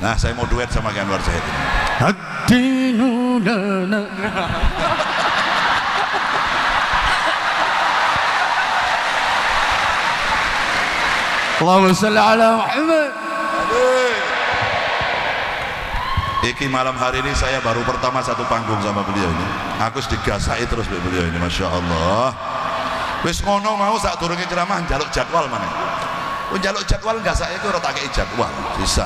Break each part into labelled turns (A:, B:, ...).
A: Nah, saya mau duet sama Anwar Zahid ini.
B: Ad-dinu lana. Allahumma shalli ala Muhammad.
A: Iki malam hari ini saya baru pertama satu panggung sama beliau ini. Aku digasai terus beliau ini, masya Allah. Wis ngono mau sak durunge ceramah njaluk jadwal mana? Njaluk jadwal enggak saya itu ora tak kei jadwal, bisa.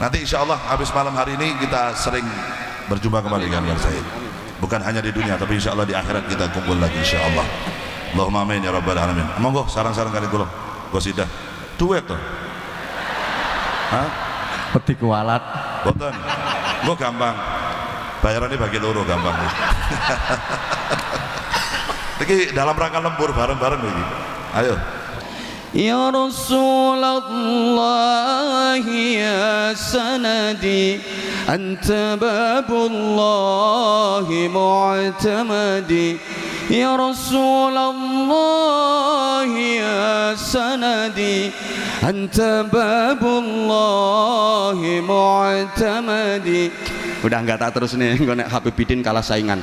A: Nanti insya Allah habis malam hari ini kita sering berjumpa kembali dengan Said. Bukan hanya di dunia tapi insya Allah di akhirat kita kumpul lagi insya Allah. Allahumma amin ya rabbal alamin. Monggo sarang-sarang kali kula. Gosidah. Duet toh. Hah?
B: Peti kualat.
A: Boten. Engko gampang. Bayarannya bagi loro gampang. Iki dalam rangka lembur bareng-bareng iki. Ayo.
B: Ya Rasulullah ya sanadi anta babullah mu'tamadi ya Rasulullah ya sanadi anta babullah mu'tamadi. Udah enggak tak terus nih, engko nek Habibidin kalah saingan.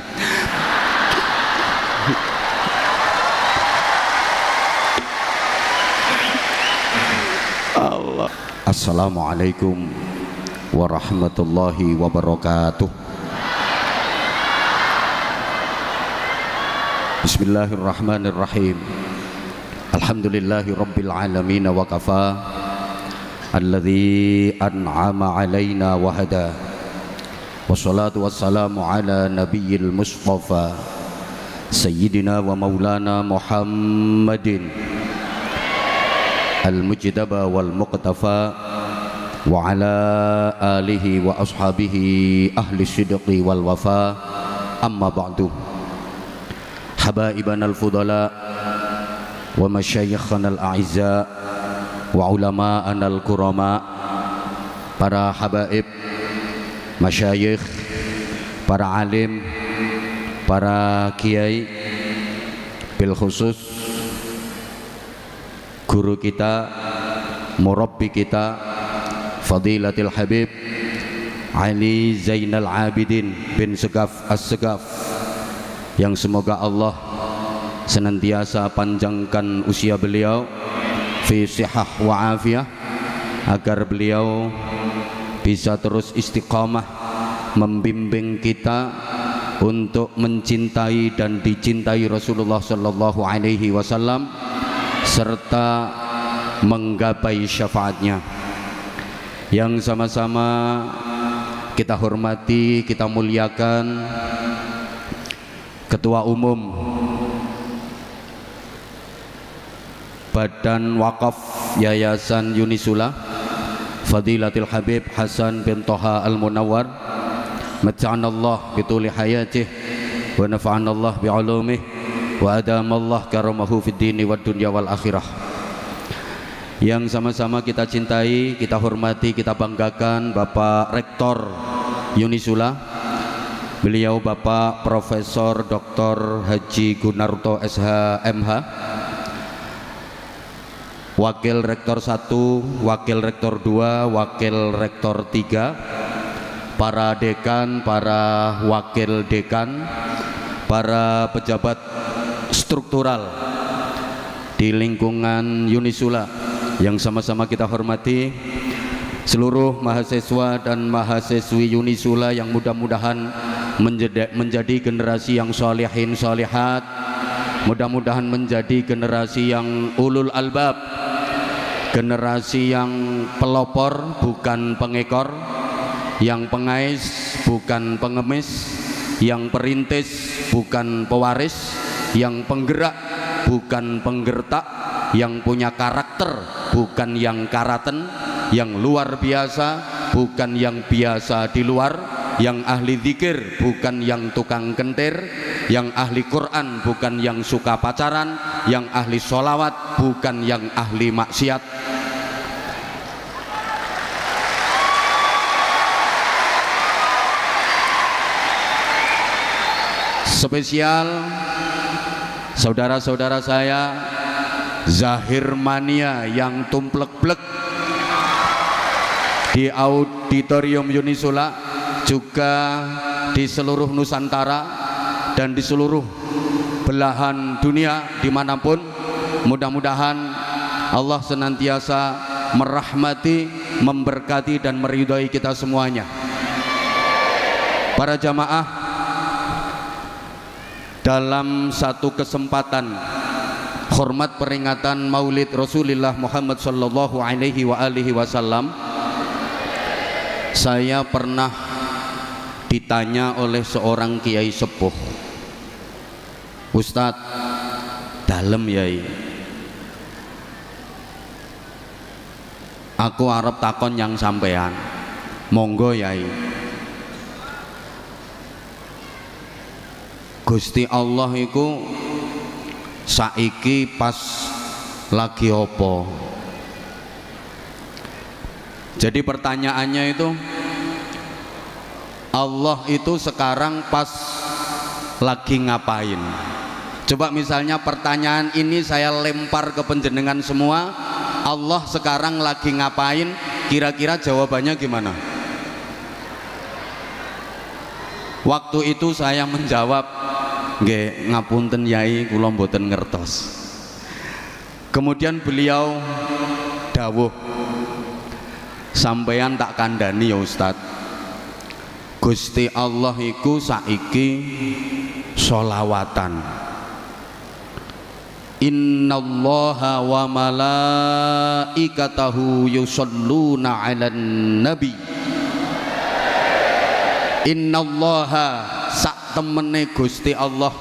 B: Allah. Assalamualaikum warahmatullahi wabarakatuh. Bismillahirrahmanirrahim. Alhamdulillahi rabbil alamin wa kafa alladzi an'ama alaina wa hada. Wassalatu wassalamu ala nabiyyil mustafa sayyidina wa maulana Muhammadin al-mujtaba wal muqtafa wa ala alihi wa ashabihi ahli sidqi wal wafa, amma ba'du. Habaibana al-fudala wa masyayikhana al-a'izza wa ulama'ana al-kurama, para habaib, masyayikh, para alim, para kiai, bil khusus guru kita, murabbi kita, Fadilatul Habib Ali Zainal Abidin bin Segaf As-Segaf, yang semoga Allah senantiasa panjangkan usia beliau fi sihah wa afiyah, agar beliau bisa terus istiqamah membimbing kita untuk mencintai dan dicintai Rasulullah sallallahu alaihi wasallam serta menggapai syafaatnya. Yang sama-sama kita hormati, kita muliakan Ketua Umum Badan Wakaf Yayasan Unisula, Fadilatul Habib Hasan bin Toha Al-Munawwar, mata'anallah bituli hayatih wa nafa'anallah bi'ulumih wa adamallah karamahu fid dini wad dunya wal akhirah. Yang sama-sama kita cintai, kita hormati, kita banggakan Bapak Rektor Unisula, beliau Bapak Profesor Dr. Haji Gunarto SH MH, Wakil Rektor 1, Wakil Rektor 2, Wakil Rektor 3, para dekan, para wakil dekan, para pejabat struktural di lingkungan Unisula yang sama-sama kita hormati, seluruh mahasiswa dan mahasiswi Unisula yang mudah-mudahan menjadi generasi yang sholihin sholihat, mudah-mudahan menjadi generasi yang ulul albab, generasi yang pelopor bukan pengekor, yang pengais bukan pengemis, yang perintis bukan pewaris, yang penggerak bukan penggertak, yang punya karakter bukan yang karaten, yang luar biasa bukan yang biasa di luar, yang ahli zikir bukan yang tukang kentir, yang ahli Quran bukan yang suka pacaran, yang ahli sholawat bukan yang ahli maksiat. Spesial saudara-saudara saya Zahir Mania yang tumplek-plek di Auditorium Unisula, juga di seluruh Nusantara dan di seluruh belahan dunia dimanapun. Mudah-mudahan Allah senantiasa merahmati, memberkati dan meridhai kita semuanya. Para jamaah, dalam satu kesempatan hormat peringatan Maulid Rasulullah Muhammad sallallahu alaihi wasallam, saya pernah ditanya oleh seorang kiai sepuh, "Ustadz, dalem yai, aku arep takon yang sampean." "Monggo yai." Gusti Allah iku saiki pas lagi opo? Jadi pertanyaannya itu, Allah itu sekarang pas lagi ngapain? Coba misalnya pertanyaan ini saya lempar ke penjenengan semua, Allah sekarang lagi ngapain? Kira-kira jawabannya gimana? Waktu itu saya menjawab, "Nggih, ngapunten yai, kula mboten ngertos." Kemudian beliau dawuh, "Sampeyan tak kandhani ya Ustad, Gusti Allah iku saiki sholawatan. Innallaha wa malaikatahu yusholluna 'alan nabi." Innallaha sak temene Gusti Allah,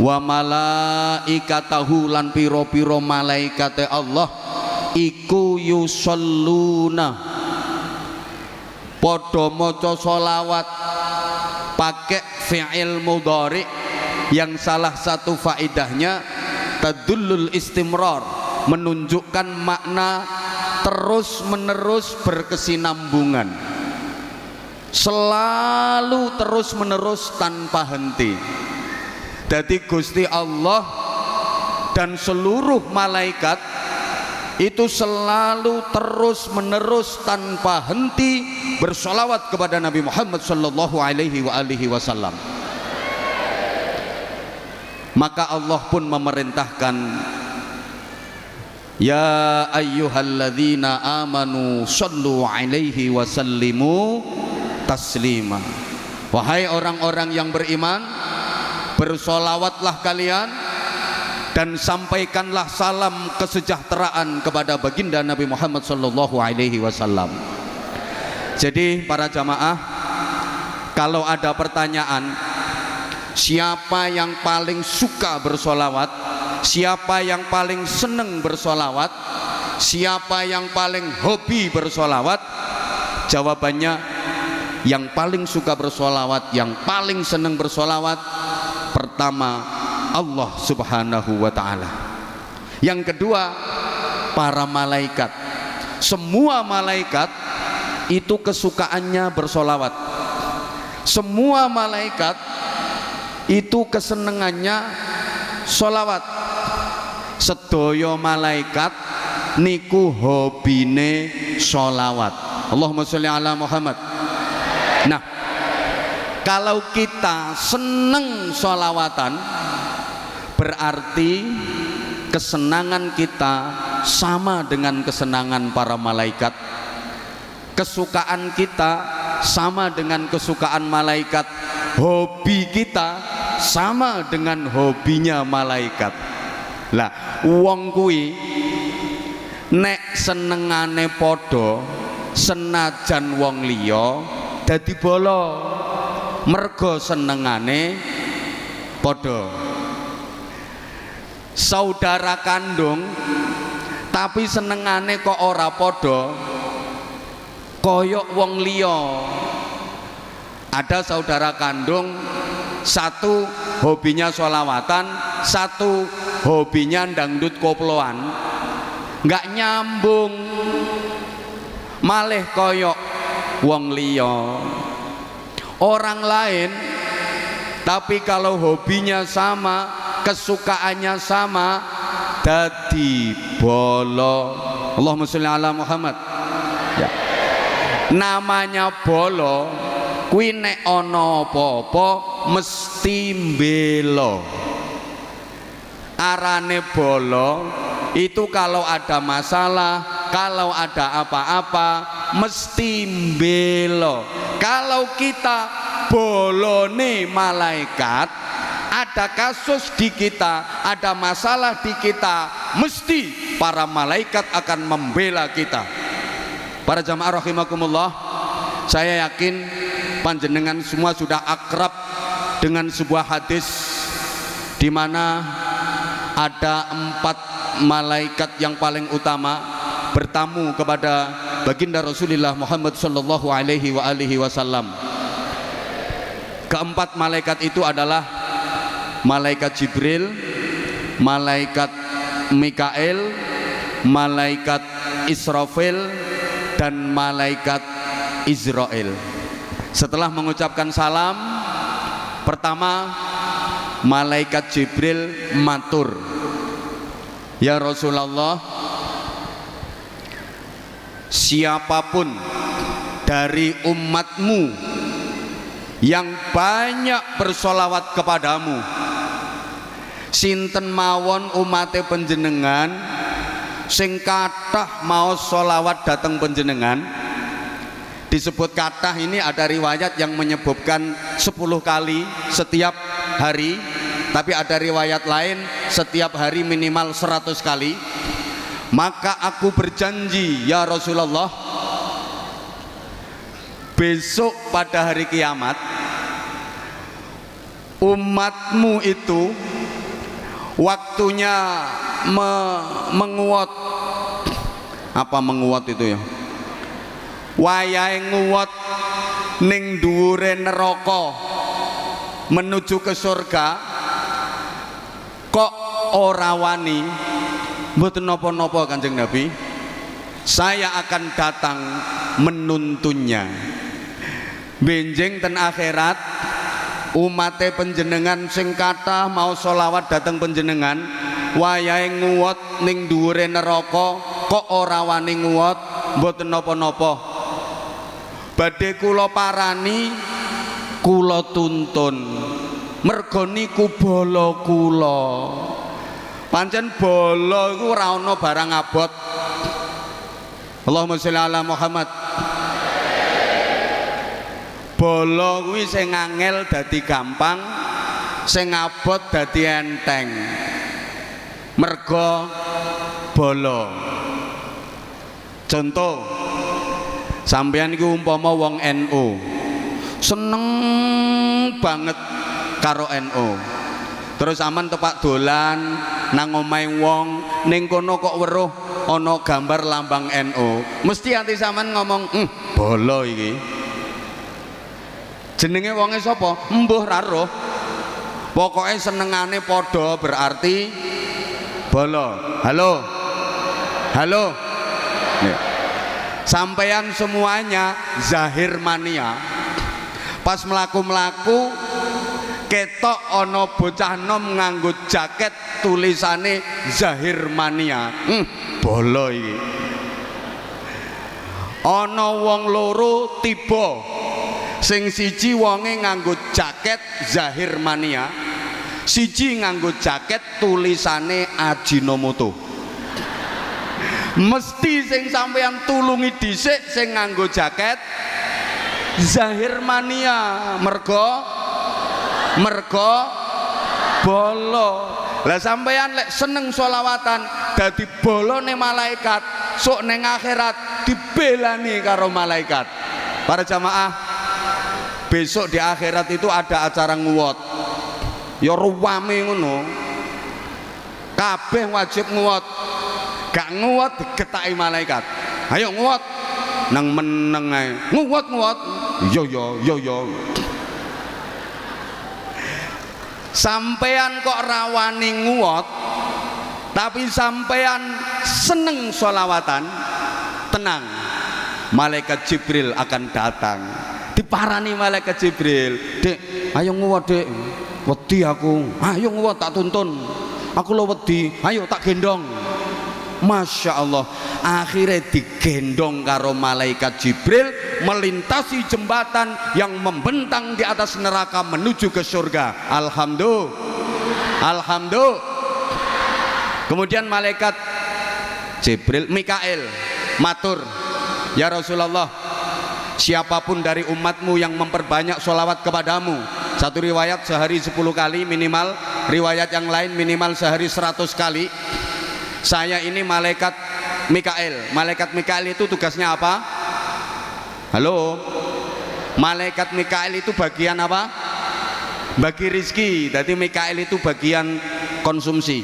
B: wa malaikatahu lan piro-piro malaikate Allah iku yusholluna, padha maca sholawat, pakai fi'il mudhari yang salah satu faedahnya tadullul istimrar, menunjukkan makna terus menerus berkesinambungan, selalu terus menerus tanpa henti. Jadi Gusti Allah dan seluruh malaikat itu selalu terus menerus tanpa henti bersolawat kepada Nabi Muhammad sallallahu alaihi wasallam. Maka Allah pun memerintahkan, "Ya ayyuhalladzina amanu shallu alaihi wasallimu taslima." Wahai orang-orang yang beriman, bersolawatlah kalian dan sampaikanlah salam kesejahteraan kepada baginda Nabi Muhammad sallallahu alaihi wasallam. Jadi para jamaah, kalau ada pertanyaan siapa yang paling suka bersolawat, siapa yang paling seneng bersolawat, siapa yang paling hobi bersolawat, jawabannya yang paling suka bersolawat, yang paling seneng bersolawat, pertama Allah subhanahu wa ta'ala. Yang kedua para malaikat. Semua malaikat itu kesukaannya bersolawat. Semua malaikat itu kesenengannya solawat. Sedaya malaikat niku hobine solawat. Allahumma sholli ala Muhammad. Nah, kalau kita seneng sholawatan, berarti kesenangan kita sama dengan kesenangan para malaikat, kesukaan kita sama dengan kesukaan malaikat, hobi kita sama dengan hobinya malaikat. Lah wong kuwi nek senengane padha, senajan wong liya dadi bolo, mergo senengane padha. Saudara kandung tapi senengane kok ora padha, koyok wong liya. Ada saudara kandung, satu hobinya sholawatan, satu hobinya dangdut koploan, nggak nyambung, malih koyok wong liya. Orang lain tapi kalau hobinya sama, kesukaannya sama, dadi bolo. Allahumma sholli ala Muhammad. Ya. namanya bolo kuwi nek ana apa-apa mesti mbela. Arane bolo itu kalau ada masalah, kalau ada apa-apa mesti mbela. Kalau kita bolone malaikat, ada kasus di kita, ada masalah di kita, mesti para malaikat akan membela kita. Para jamaah rahimakumullah, saya yakin panjenengan semua sudah akrab dengan sebuah hadis di mana ada 4 malaikat yang paling utama bertamu kepada baginda Rasulullah Muhammad sallallahu alaihi wasallam. Keempat malaikat itu adalah malaikat Jibril, malaikat Mikail, malaikat Israfil, dan malaikat Israel. Setelah mengucapkan salam, pertama malaikat Jibril matur, ya Rasulullah, siapapun dari umatmu yang banyak bersolawat kepadamu, sinten mawon umate panjenengan sing kathah mau solawat datang panjenengan. Disebut kathah ini ada riwayat yang menyebutkan 10 kali setiap hari, tapi ada riwayat lain setiap hari minimal 100 kali. Maka aku berjanji ya Rasulullah, besok pada hari kiamat umatmu itu waktunya menguat. Apa menguat itu ya? Wayahe nguwat ning dhuwure neraka menuju ke surga, kok ora wani. Mboten napa-napa Kanjeng Nabi, saya akan datang menuntunnya. Benjing ten akhirat umate panjenengan sing kathah mau solawat dateng panjenengan, wayahe nguwat ning dhuwure neraka kok ora wani nguwat. Mboten napa-napa, badhe kula parani, kula tuntun, merga niku bala kula. Pancen bala iku ora ana barang abot. Allahumma sholli ala Muhammad. Bala kuwi sing angel dadi gampang, sing abot dadi enteng. Merga bala. Contoh, sampeyan iku umpama wong NU, seneng banget karo NU. Terus aman tepak dolan nang omahe wong, ning kono kok weruh ana gambar lambang NU. Mesti ati sampean ngomong, bala iki. Jenenge wonge sapa? Mbuh ra roh. Pokoke senengane padha berarti bala. Halo. Halo. Sampeyan semuanya zahir mania. Pas mlaku-mlaku ketok ana bocah nom nganggo jaket tulisane zahir mania. Bala iki. Ana wong loro tiba, sing siji wonge nganggo jaket zahir mania, siji nganggo jaket tulisane Ajinomoto. Mesti sing sampeyan tulungi dhisik sing nganggo jaket zahir mania, merga bala. Lah sampeyan lek seneng sholawatan dadi bolone malaikat, sok ning akhirat dibelani karo malaikat. Para jamaah, besok di akhirat itu ada acara nguwat. Ya ruwame ngono. Kabeh wajib nguwat. Gak nguwat digetaki malaikat. Ayo nguwat. Nang meneng ae. Nguwat. Yo. Sampean kok rawani nguwat, tapi sampean seneng sholawatan, tenang, malaikat Jibril akan datang. Diparani malaikat Jibril, "Dek, ayo nguwat, Dek. Wedi aku. Ayo nguwat tak tuntun. Aku lo wedi. Ayo tak gendong." Masya Allah, akhirnya digendong karo malaikat Jibril melintasi jembatan yang membentang di atas neraka menuju ke surga. Alhamdulillah. Kemudian malaikat Jibril, Mikail matur, ya Rasulullah, siapapun dari umatmu yang memperbanyak sholawat kepadamu, satu riwayat sehari 10 kali minimal, riwayat yang lain minimal sehari 100 kali, saya ini malaikat Mikail. Malaikat Mikail itu tugasnya apa? Halo? Malaikat Mikail itu bagian apa? Bagi rizki. Jadi Mikail itu bagian konsumsi.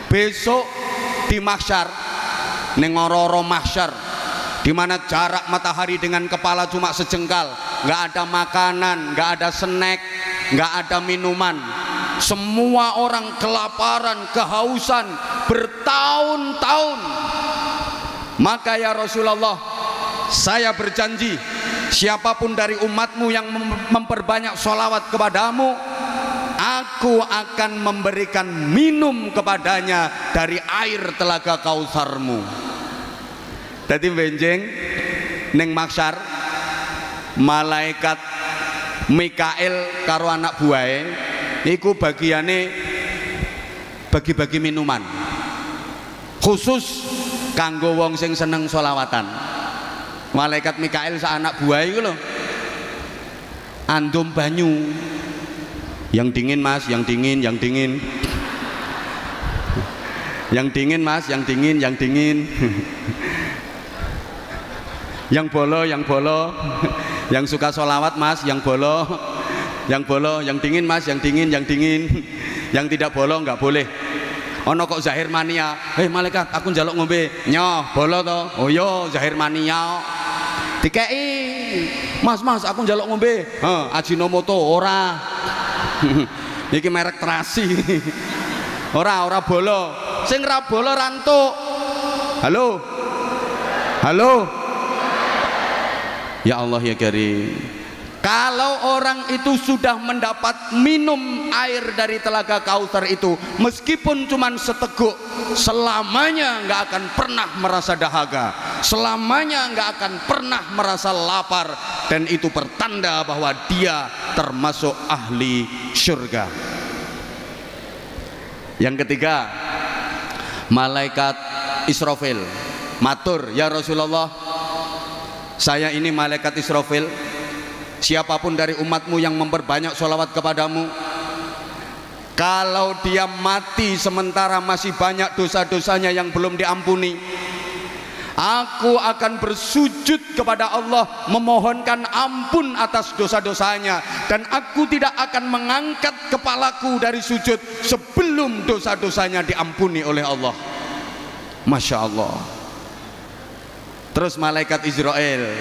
B: Besok di mahsyar, nengororo mahsyar, di mana jarak matahari dengan kepala cuma sejengkal, nggak ada makanan, nggak ada snack, nggak ada minuman, semua orang kelaparan, kehausan bertahun-tahun. Maka ya Rasulullah, saya berjanji, siapapun dari umatmu yang memperbanyak sholawat kepadamu, aku akan memberikan minum kepadanya dari air telaga Kautsarmu. Jadi benjeng neng mahsyar, malaikat Mikail karo anak buahe iku bagiane bagi-bagi minuman khusus kanggo wong sing seneng sholawatan. Malaikat Mikail sa anak buahe iku lho andum banyu yang dingin mas, yang dingin, yang dingin, yang dingin mas, yang dingin, yang dingin, yang bolo, yang bolo, yang suka sholawat mas, yang bolo, yang bolo, yang dingin mas, yang dingin, yang dingin, yang tidak bolo nggak boleh. Ono kok zahir mania, malaikat aku njaluk ngombe, nyoh bolo to, oh yo zahir mania, dikei, mas aku njaluk ngombe, Ajinomoto ora, iki merek terasi, ora bolo, sing ra bolo rantuk, halo, ya Allah ya Karim. Kalau orang itu sudah mendapat minum air dari telaga Kautsar itu, meskipun cuma seteguk, selamanya nggak akan pernah merasa dahaga, selamanya nggak akan pernah merasa lapar, dan itu pertanda bahwa dia termasuk ahli surga. Yang ketiga, malaikat Israfil matur, ya Rasulullah, saya ini malaikat Israfil, siapapun dari umatmu yang memperbanyak sholawat kepadamu, kalau dia mati sementara masih banyak dosa-dosanya yang belum diampuni, aku akan bersujud kepada Allah memohonkan ampun atas dosa-dosanya, dan aku tidak akan mengangkat kepalaku dari sujud sebelum dosa-dosanya diampuni oleh Allah. Masya Allah. Terus malaikat Israel,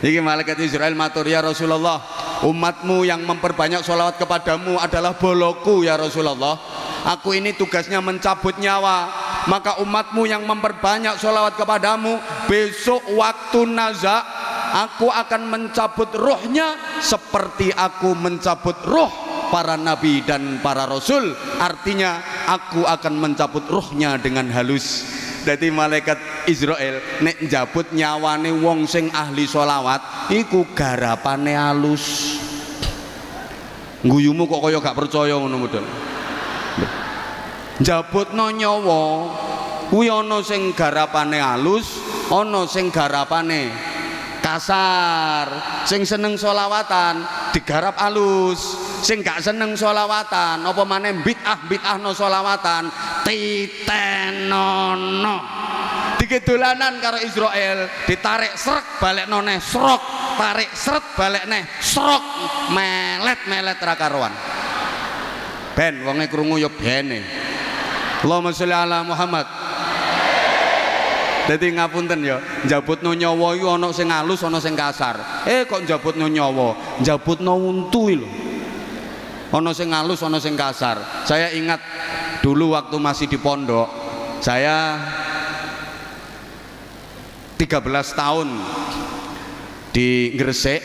B: ini malaikat Israel matur, ya Rasulullah, umatmu yang memperbanyak sholawat kepadamu adalah boloku ya Rasulullah, aku ini tugasnya mencabut nyawa, maka umatmu yang memperbanyak sholawat kepadamu, besok waktu naza aku akan mencabut ruhnya seperti aku mencabut ruh para nabi dan para rasul, artinya aku akan mencabut ruhnya dengan halus. Jadi malaikat Israel nek njabut nyawane wong sing ahli sholawat iku garapane halus. Guyumu kok kaya gak percaya ngono model. Njabutno nyawa kuwi ana sing garapane halus, ana sing garapane kasar. Sing seneng sholawatan digarap halus, sing gak seneng sholawatan apa maneh bid'ah no sholawatan titenono digedolanan karo Israel, ditarik srek balik noneh srok, tarik sret balik neh srok, melet ra karuan. Ben wonge krungu ya bene. Allahumma sholli ala Muhammad. Dadi ngapunten ya, njabutno nyawa iku ana sing halus ana sing kasar. Kok njabutno nyawa, njabutno untu lho. Ana sing halus ana sing kasar. Saya ingat dulu waktu masih di pondok, saya 13 tahun di Gresik,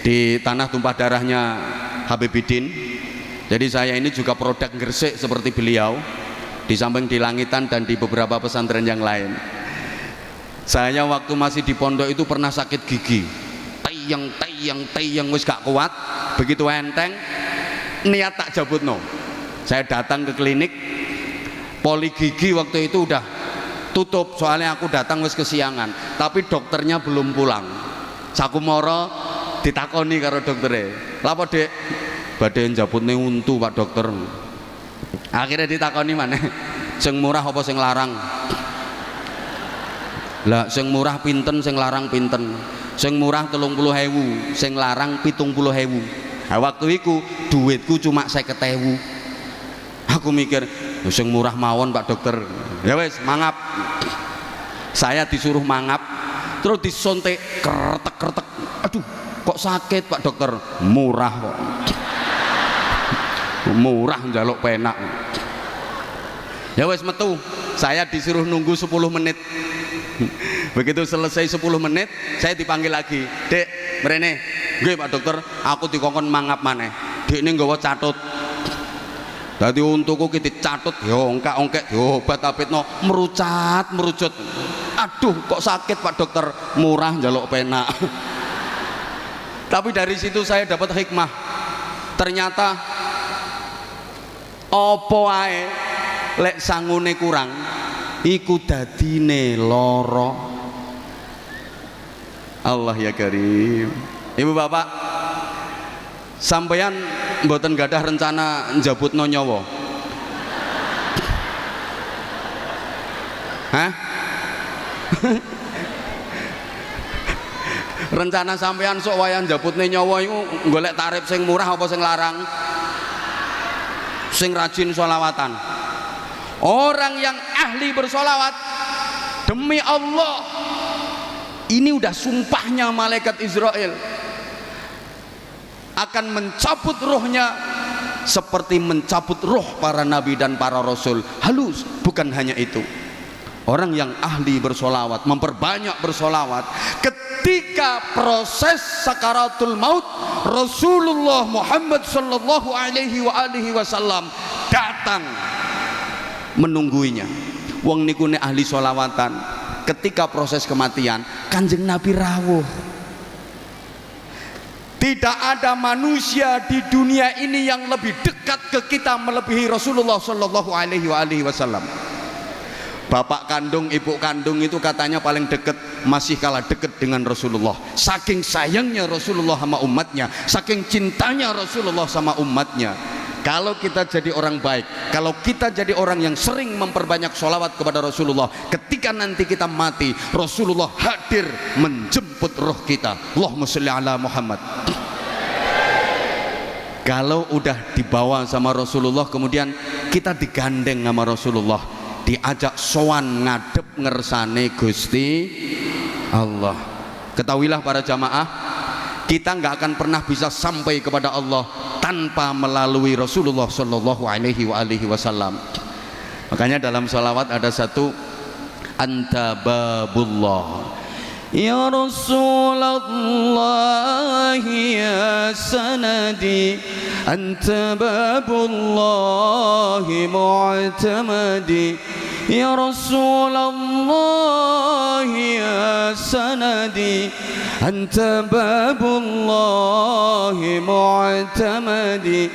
B: di tanah tumpah darahnya Habibidin. Jadi saya ini juga produk Gresik seperti beliau. di samping di Langitan dan di beberapa pesantren yang lain. Saya waktu masih di pondok itu pernah sakit gigi, tayang wis gak kuat, begitu enteng niat tak jabutno. Saya datang ke klinik poli gigi, waktu itu udah tutup soalnya aku datang wis kesiangan, tapi dokternya belum pulang. Saku moro ditakoni karo doktere, "Lapo Dek?" "Badhe njabutne untu Pak Dokter." Akhirnya ditakoni maneh, "Sing murah apa sing larang?" Lah sing murah pinten, sing larang pinten? Sing murah 30.000, sing larang 70.000. Nah, waktu itu duitku cuma 50.000. Aku mikir, sing murah mawon Pak Dokter. Ya wes mangap. Saya disuruh mangap, terus disontek kretek. Aduh, kok sakit Pak Dokter? Murah kok. Murah njaluk penak. Ya wes metu. Saya disuruh nunggu 10 menit. Begitu selesai 10 menit, saya dipanggil lagi. "Dek, mrene." "Nggih Pak Dokter, aku dikongkon mangap maneh." Dekne nggawa catut. Dadi untuku ki dicatut, yo ongkek diobat-abitno, merucut. Aduh, kok sakit Pak Dokter? Murah njaluk penak. Tapi dari situ saya dapat hikmah. Ternyata apa ae lek sangune kurang iku dadine lara. Allah ya Karim. Ibu bapak, sampeyan mboten gadah rencana njabutno nyawa? Hah? Rencana sampeyan sok wayah njabutne nyawa iku golek tarif sing murah apa sing larang? Sing rajin sholawatan. Orang yang ahli bersolawat, demi Allah, ini udah sumpahnya malaikat Israel, akan mencabut rohnya seperti mencabut roh para nabi dan para rasul. Halus. Bukan hanya itu, orang yang ahli bersolawat, memperbanyak bersolawat, ketika proses sakaratul maut, Rasulullah Muhammad sallallahu alaihi wasallam datang menungguinya. Wong niku ne ahli solawatan, ketika proses kematian Kanjeng Nabi rawuh. Tidak ada manusia di dunia ini yang lebih dekat ke kita melebihi Rasulullah sallallahu alaihi wasallam. Bapak kandung, ibu kandung itu katanya paling dekat, masih kalah dekat dengan Rasulullah. Saking sayangnya Rasulullah sama umatnya, saking cintanya Rasulullah sama umatnya. Kalau kita jadi orang baik, kalau kita jadi orang yang sering memperbanyak sholawat kepada Rasulullah, ketika nanti kita mati, Rasulullah hadir menjemput roh kita. Allahumma sholli ala Muhammad. Kalau udah dibawa sama Rasulullah, kemudian kita digandeng sama Rasulullah, diajak sowan ngadep ngersane Gusti Allah. Ketahuilah para jamaah, kita nggak akan pernah bisa sampai kepada Allah tanpa melalui Rasulullah Shallallahu Alaihi Wasallam. Makanya dalam salawat ada satu, anta babullah ya Rasulullah ya sanadi, anta babullah mu'tamadi, ya Rasulullah ya sanadi, anta babullah mu'tamadi.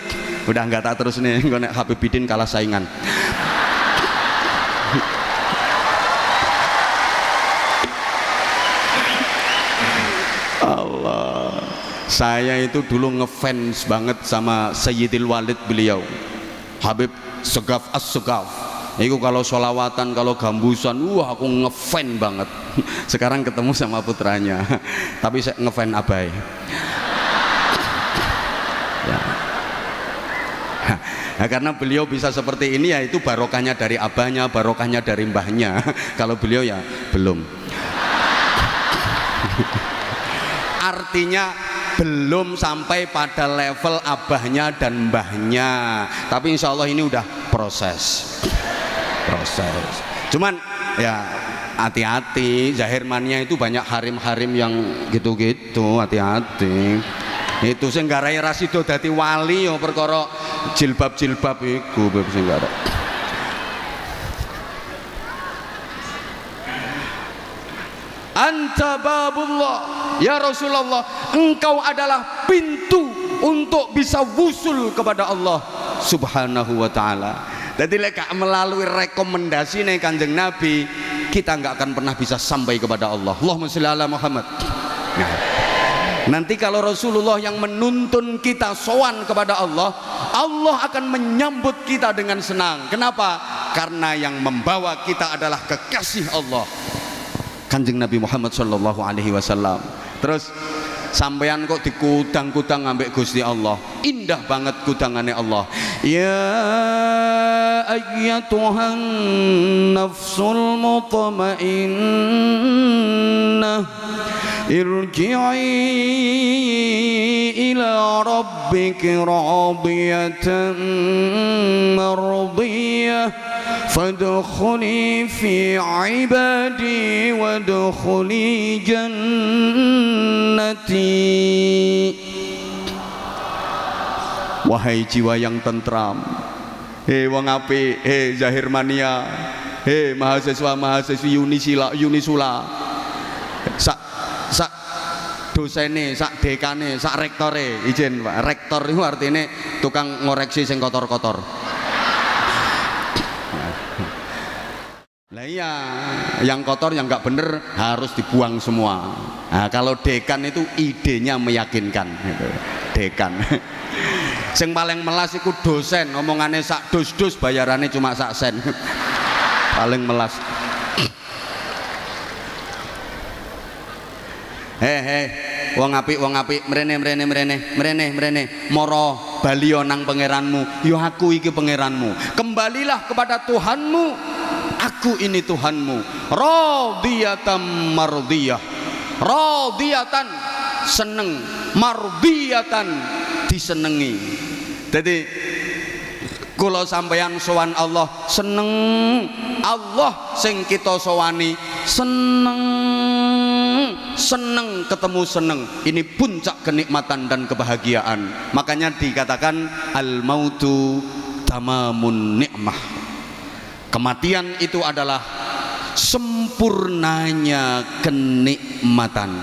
B: Udah enggak tak terus nih, gue nek Habib Bidin kalah saingan. Allah, saya itu dulu ngefans banget sama Sayyidil Walid beliau, Habib Segaf As-Segaf. Itu kalau sholawatan, kalau gambusan, wah aku ngefan banget. Sekarang ketemu sama putranya, tapi saya ngefan abai. Ya. Nah, karena beliau bisa seperti ini ya itu barokahnya dari abahnya, barokahnya dari mbahnya. Kalau beliau ya belum. Artinya belum sampai pada level abahnya dan mbahnya, tapi insya Allah ini udah proses. Cuman ya hati-hati, zahirmannya itu banyak harim-harim yang gitu-gitu, hati-hati. Itu sing garai rasido dadi wali ya perkara jilbab-jilbab iku sing garai. anta babullah, ya Rasulullah, engkau adalah pintu untuk bisa wusul kepada Allah subhanahu wa ta'ala. Jadi lek melalui rekomendasi nih Kanjeng Nabi, kita nggak akan pernah bisa sampai kepada Allah. Allahumma sholli ala Muhammad. Nah, nanti kalau Rasulullah yang menuntun kita sowan kepada Allah, Allah akan menyambut kita dengan senang. Kenapa? Karena yang membawa kita adalah kekasih Allah, Kanjeng Nabi Muhammad sallallahu alaihi wasallam. Terus sampean kok dikudang-kudang ambek Gusti Allah, indah banget kudangannya Allah. Ya ayyatuhan nafsul mutmainnah, irji'i ila rabbiki radiyatan mardiyah, fadkhuli fi ibadi wadkhuli jannati. Wahai jiwa yang tentram, hei wong apik, hei Zahir Mania, hei mahasiswa-mahasiswi Unisula, sak dosene, sak dekane, sak rektore, izin Pak. Rektor itu artinya tukang ngoreksi sing kotor-kotor. Lah iya, yang kotor yang nggak bener harus dibuang semua. Nah, kalau dekan itu idenya meyakinkan, gitu. Dekan. Sing paling melas iku dosen, omongannya sak dus-dus, bayarannya cuma sak sen. Paling melas. Wong apik, mrene, moro balio nang pangeranmu. Yo aku iki pangeranmu. Kembalilah kepada Tuhanmu. Aku ini Tuhanmu. Radiyatan mardiyah. Radiyatan seneng, mardiyatan disenengi. Jadi kula sampeyan sowan Allah seneng, Allah sing kita sowani seneng ketemu seneng. Ini puncak kenikmatan dan kebahagiaan. Makanya dikatakan al mautu tamamun nikmah. Kematian itu adalah sempurnanya kenikmatan.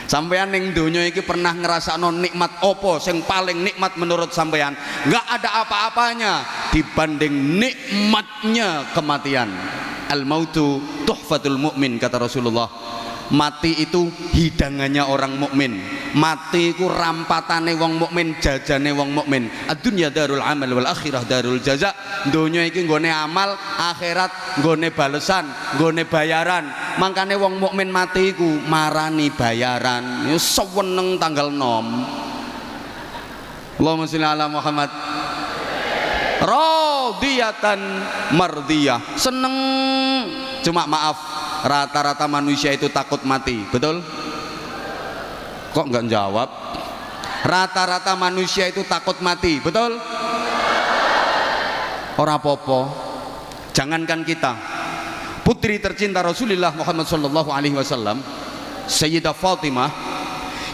B: Sampeyan ning donya iki pernah ngrasakno nikmat opo sing paling nikmat menurut sampeyan? Enggak ada apa-apanya dibanding nikmatnya kematian. Al mautu tuhfatul mukmin, kata Rasulullah. Mati itu hidangannya orang mukmin. Mati itu rampatane wong mukmin, jajane wong mukmin. Ad-dunya darul amal wal akhirah darul jaza. Donya iki nggone amal, akhirat nggone balesan, nggone bayaran. Makane wong mukmin mati iku marani bayaran. Ya seweneng tanggal 6. Allahumma sholli ala Muhammad. Radiyatan mardiyah. Seneng. Cuma maaf, rata-rata manusia itu takut mati, betul? Kok nggak jawab? Rata-rata manusia itu takut mati, betul? Ora popo. Jangankan kita, putri tercinta Rasulullah Muhammad sallallahu alaihi wasallam, Sayyidah Fatimah,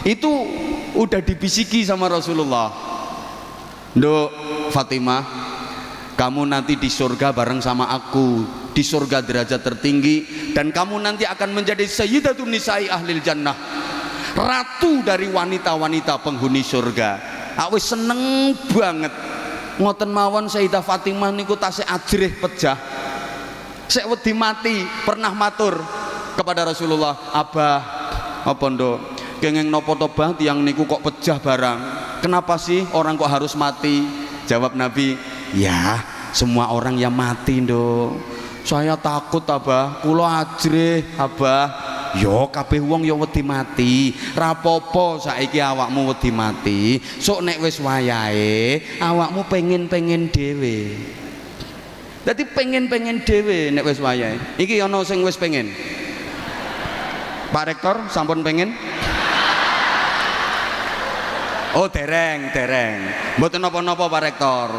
B: itu udah dibisiki sama Rasulullah. Nduk Fatimah, kamu nanti di surga bareng sama aku, di surga derajat tertinggi, dan kamu nanti akan menjadi sayyidatun nisa'i ahlil jannah, ratu dari wanita-wanita penghuni surga. Aku seneng banget ngoten mawon. Sayyidah Fatimah niku tasih ajrih pejah, sek wedi mati pernah matur kepada Rasulullah, Abah apa nduk kenging napa to Bah tiyang niku kok pejah barang, kenapa sih orang kok harus mati? Jawab Nabi, ya semua orang yang mati nduk. Saya takut Abah, kula ajrih Abah. Yo kabeh wong yo wedi mati. Rapopo saiki awakmu wedi mati. Sok nek wis wayahe awakmu pengen-pengen dhewe. Dadi pengen-pengen dhewe nek wis wayahe. Iki ana sing wis pengen. Pak Rektor sampun pengen? Oh dereng. Mboten napa-napa Pak Rektor.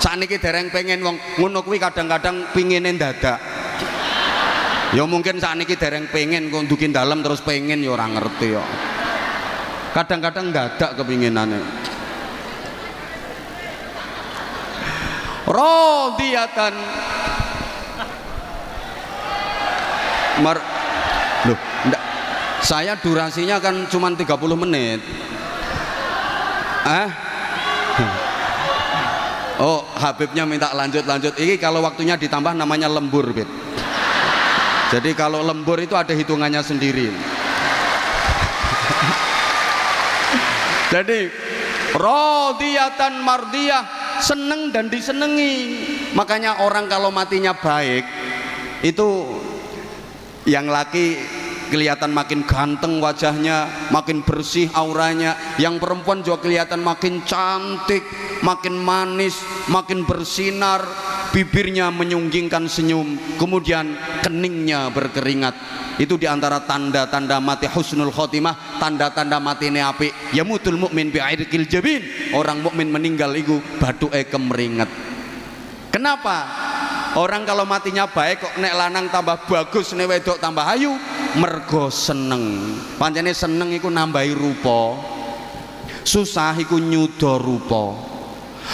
B: Sakniki dereng pengen wong ngono kuwi kadang-kadang pingine dadak. Ya mungkin sakniki dereng pengen kok ndukin dalem terus pengen ya ora ngerti kok. Kadang-kadang dadak kepinginane. Radiyatan Loh, Saya durasinya kan cuma 30 menit. Oh, Habibnya minta lanjut. Ini kalau waktunya ditambah namanya lembur, Bib. Jadi kalau lembur itu ada hitungannya sendiri. Jadi radiyatan mardiyah, seneng dan disenengi. Makanya orang kalau matinya baik itu yang laki kelihatan makin ganteng wajahnya, makin bersih auranya. Yang perempuan juga kelihatan makin cantik, makin manis, makin bersinar, bibirnya menyunggingkan senyum, kemudian keningnya berkeringat. Itu diantara tanda-tanda mati husnul khotimah, tanda-tanda mati apik. Yamutul mukmin bi'irqil jabin. Orang mukmin meninggal itu bathuke kemeringet. Kenapa? Orang kalau matinya baik kok nek lanang tambah bagus, nek wedok tambah ayu, mergo seneng. Pancene seneng iku nambahi rupa. Susah iku nyuda rupa.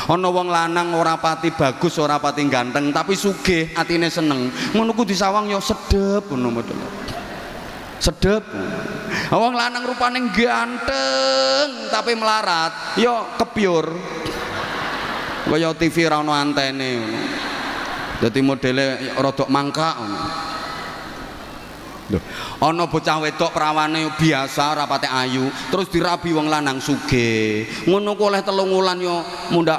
B: Ana wong lanang ora pati bagus, ora pati ganteng, tapi sugih, atine seneng. Ngono ku disawang ya sedep ngono model. Sedep. Wong lanang rupane ganteng tapi melarat, ya kebyur. Kaya TV ra ono antene ngono. Dadi modele rodok mangkak ngono. Lho, ana bocah wedok prawane biasa rapate ayu, terus dirabi wong lanang sugih. Ngono ku oleh 3 wulan yo mundak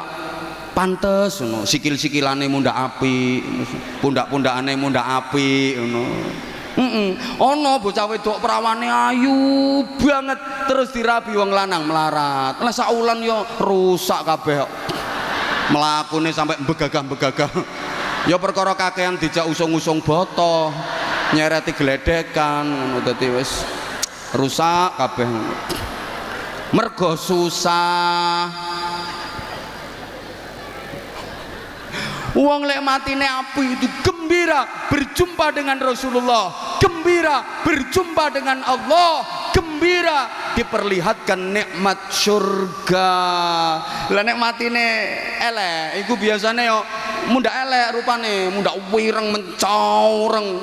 B: pantes ngono, sikil-sikilane mundak apik, pundak-pundakane mundak apik ngono. Ana bocah wedok prawane ayu banget terus dirabi wong lanang melarat. Lah sak wulan yo rusak kabeh. Mlakune sampai begagah-begagah. Ya perkara kakean dijak usung-usung boto, nyereti gledekan ngono, dadi wis rusak kabeh. Mergo susah. Wong lek matine api itu gembira berjumpa dengan Rasulullah, gembira berjumpa dengan Allah, gembira diperlihatkan nikmat surga. Lah nek matine elek iku biasane yo mundak elek rupane, mundak wireng mencoreng,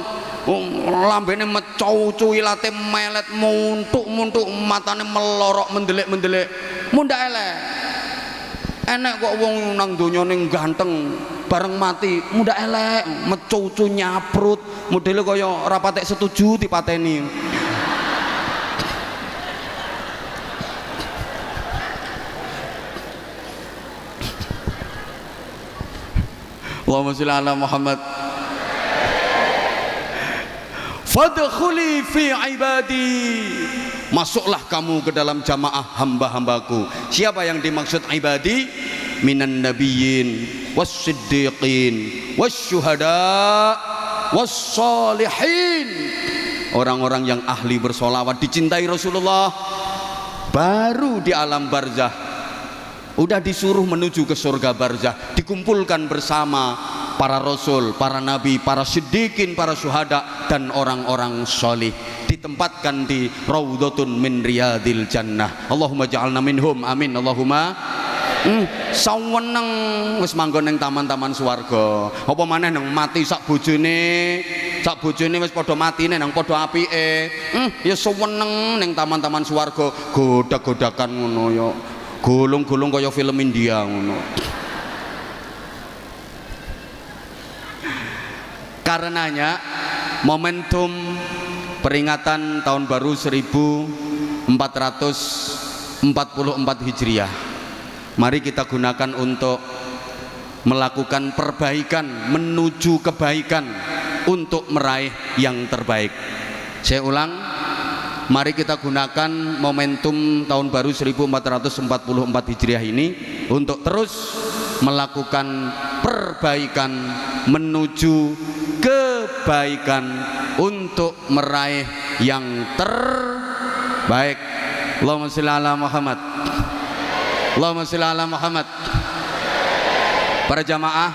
B: lambene mecocu, ilate melet, muntuk-muntuk, matane melorok mendelik-mendelik, mundak elek. Enek kok wong nang donya ning ganteng bareng mati mundak elek, mecocu nyaprut, modele kaya ora patek setuju dipateni. Allahumma sholli ala Muhammad. Fadkhuli fi ibadi. Masuklah kamu ke dalam jamaah hamba-hambaku. Siapa yang dimaksud ibadi? Minan nabiyyin was-siddiqin was-syuhada was-salihin. Orang-orang yang ahli bersolawat, dicintai Rasulullah, baru di alam barzah udah disuruh menuju ke surga barzah, dikumpulkan bersama para rasul, para nabi, para siddiqin, para syuhada dan orang-orang solih, ditempatkan di raudhatun min riyadil jannah. Allahumma ja'alna minhum, amin. Allahumma saweneng wis manggon ning taman-taman swarga. Apa maneh nang mati sak bojone wis padha matine nang padha apike. Ya saweneng ning taman-taman swarga, godak-godakan ngono ya. Gulung-gulung kaya film India ngono. Karenanya momentum peringatan tahun baru 1444 Hijriah, mari kita gunakan untuk melakukan perbaikan menuju kebaikan, untuk meraih yang terbaik. Saya ulang, mari kita gunakan momentum tahun baru 1444 Hijriah ini untuk terus melakukan perbaikan menuju kebaikan, untuk meraih yang terbaik. Allahumma sholli ala Muhammad. Allahumma sholli ala Muhammad. Para jamaah,